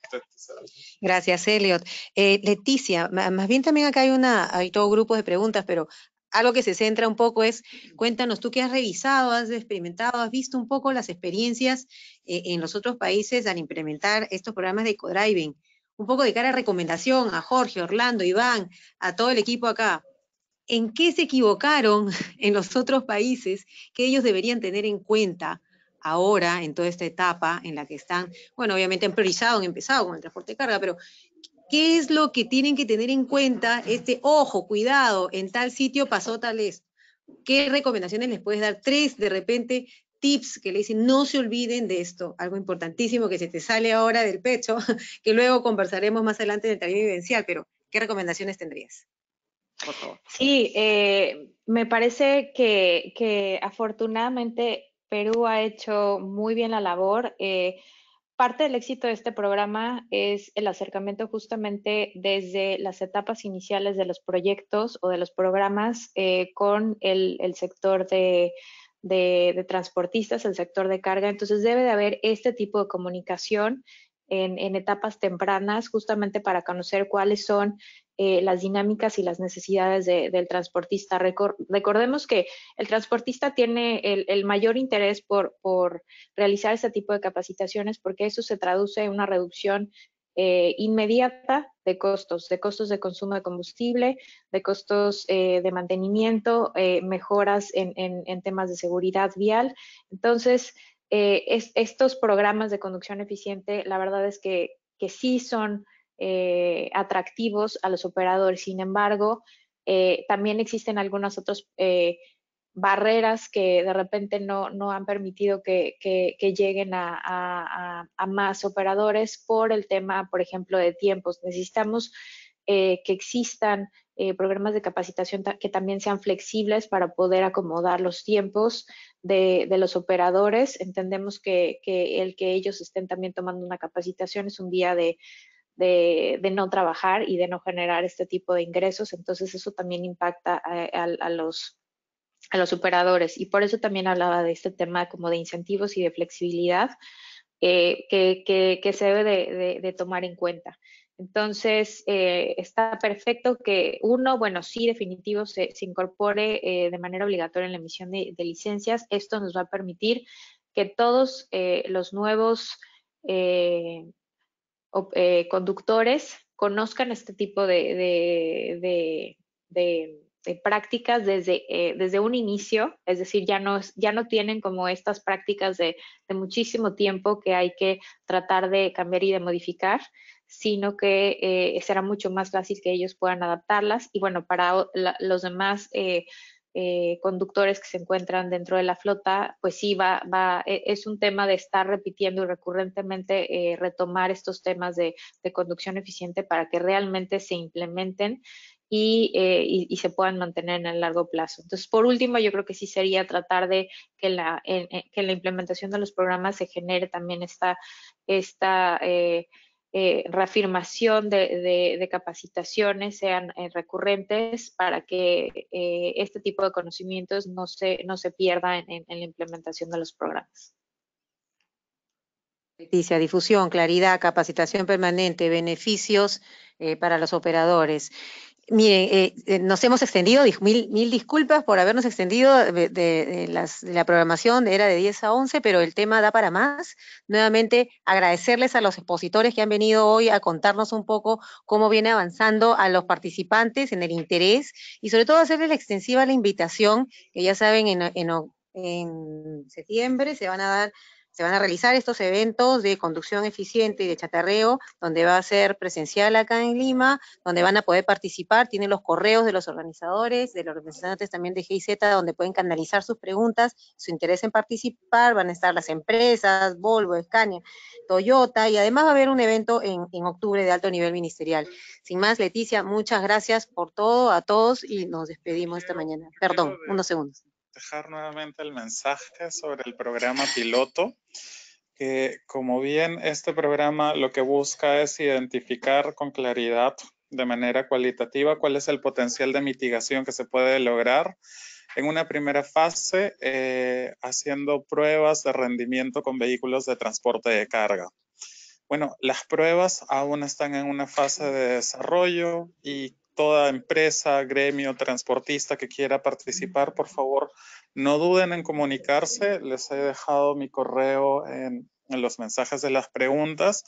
Gracias, Elliot. Leticia, más bien también acá hay todo grupo de preguntas, pero algo que se centra un poco es, cuéntanos, tú que has revisado, has experimentado, has visto un poco las experiencias en los otros países al implementar estos programas de eco-driving. Un poco de cara a recomendación a Jorge, Orlando, Iván, a todo el equipo acá. ¿En qué se equivocaron en los otros países que ellos deberían tener en cuenta ahora, en toda esta etapa en la que están? Bueno, obviamente han priorizado, han empezado con el transporte de carga, pero ¿qué es lo que tienen que tener en cuenta? Ojo, cuidado, en tal sitio pasó tal esto. ¿Qué recomendaciones les puedes dar? 3, de repente, tips que le dicen, no se olviden de esto, algo importantísimo que se te sale ahora del pecho, que luego conversaremos más adelante en el taller vivencial, pero ¿qué recomendaciones tendrías? Por favor. Sí, me parece que afortunadamente Perú ha hecho muy bien la labor. Parte del éxito de este programa es el acercamiento justamente desde las etapas iniciales de los proyectos o de los programas con el sector de transportistas, el sector de carga. Entonces debe de haber este tipo de comunicación en etapas tempranas, justamente para conocer cuáles son las dinámicas y las necesidades del transportista. Recordemos que el transportista tiene el mayor interés por realizar este tipo de capacitaciones, porque eso se traduce en una reducción inmediata de costos de consumo de combustible, de costos de mantenimiento, mejoras en temas de seguridad vial. Entonces, estos programas de conducción eficiente, la verdad es que sí son atractivos a los operadores. Sin embargo, también existen algunas otras barreras que de repente no han permitido que lleguen a más operadores por el tema, por ejemplo, de tiempos. Necesitamos que existan programas de capacitación que también sean flexibles para poder acomodar los tiempos de los operadores. Entendemos que el que ellos estén también tomando una capacitación es un día de no trabajar y de no generar este tipo de ingresos. Entonces eso también impacta a los operadores, y por eso también hablaba de este tema como de incentivos y de flexibilidad que se debe de tomar en cuenta. Entonces, está perfecto que uno, bueno, sí, definitivo, se incorpore de manera obligatoria en la emisión de licencias. Esto nos va a permitir que todos los nuevos conductores conozcan este tipo de prácticas desde un inicio, es decir, ya no tienen como estas prácticas de muchísimo tiempo que hay que tratar de cambiar y de modificar, sino que será mucho más fácil que ellos puedan adaptarlas. Y bueno, para los demás conductores que se encuentran dentro de la flota, pues sí, es un tema de estar repitiendo y recurrentemente retomar estos temas de conducción eficiente para que realmente se implementen y se puedan mantener en el largo plazo. Entonces, por último, yo creo que sí sería tratar de que en la implementación de los programas se genere también esta reafirmación de capacitaciones sean recurrentes, para que este tipo de conocimientos no se pierda en la implementación de los programas. Leticia, difusión, claridad, capacitación permanente, beneficios para los operadores. Miren, nos hemos extendido, mil disculpas por habernos extendido de la programación, era de 10 a 11, pero el tema da para más. Nuevamente, agradecerles a los expositores que han venido hoy a contarnos un poco cómo viene avanzando, a los participantes en el interés, y sobre todo hacerles extensiva la invitación, que ya saben, en septiembre se van a dar Se van a realizar estos eventos de conducción eficiente y de chatarreo, donde va a ser presencial acá en Lima, donde van a poder participar, tienen los correos de los organizadores, de los representantes también de GIZ, donde pueden canalizar sus preguntas, su interés en participar, van a estar las empresas, Volvo, Scania, Toyota, y además va a haber un evento en octubre de alto nivel ministerial. Sin más, Leticia, muchas gracias por todo, a todos, y nos despedimos esta mañana. Perdón, unos segundos. Dejar nuevamente el mensaje sobre el programa piloto, que como bien este programa lo que busca es identificar con claridad, de manera cualitativa, cuál es el potencial de mitigación que se puede lograr en una primera fase, haciendo pruebas de rendimiento con vehículos de transporte de carga. Bueno, las pruebas aún están en una fase de desarrollo y toda empresa, gremio, transportista que quiera participar, por favor, no duden en comunicarse. Les he dejado mi correo en los mensajes de las preguntas.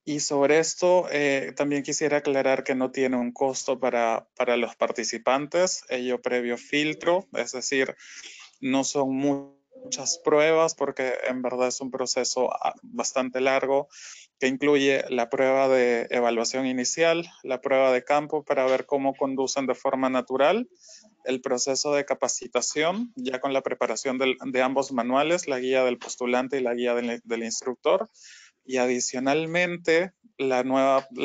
Y sobre esto, también quisiera aclarar que no tiene un costo para los participantes, ello previo filtro, es decir, no son muchas pruebas porque en verdad es un proceso bastante largo que incluye la prueba de evaluación inicial, la prueba de campo para ver cómo conducen de forma natural, el proceso de capacitación, ya con la preparación de ambos manuales, la guía del postulante y la guía del instructor, y adicionalmente la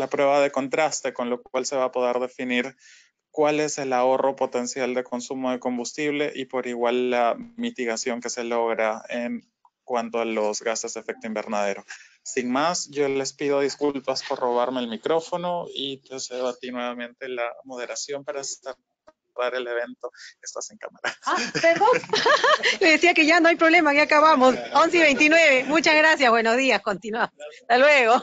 prueba de contraste, con lo cual se va a poder definir cuál es el ahorro potencial de consumo de combustible y por igual la mitigación que se logra en cuanto a los gases de efecto invernadero. Sin más, yo les pido disculpas por robarme el micrófono y te cedo a ti nuevamente la moderación para cerrar el evento. Estás en cámara. ¿Perdón? Le decía que ya no hay problema, ya acabamos. 11:29. Muchas gracias, buenos días, continuamos. Hasta luego.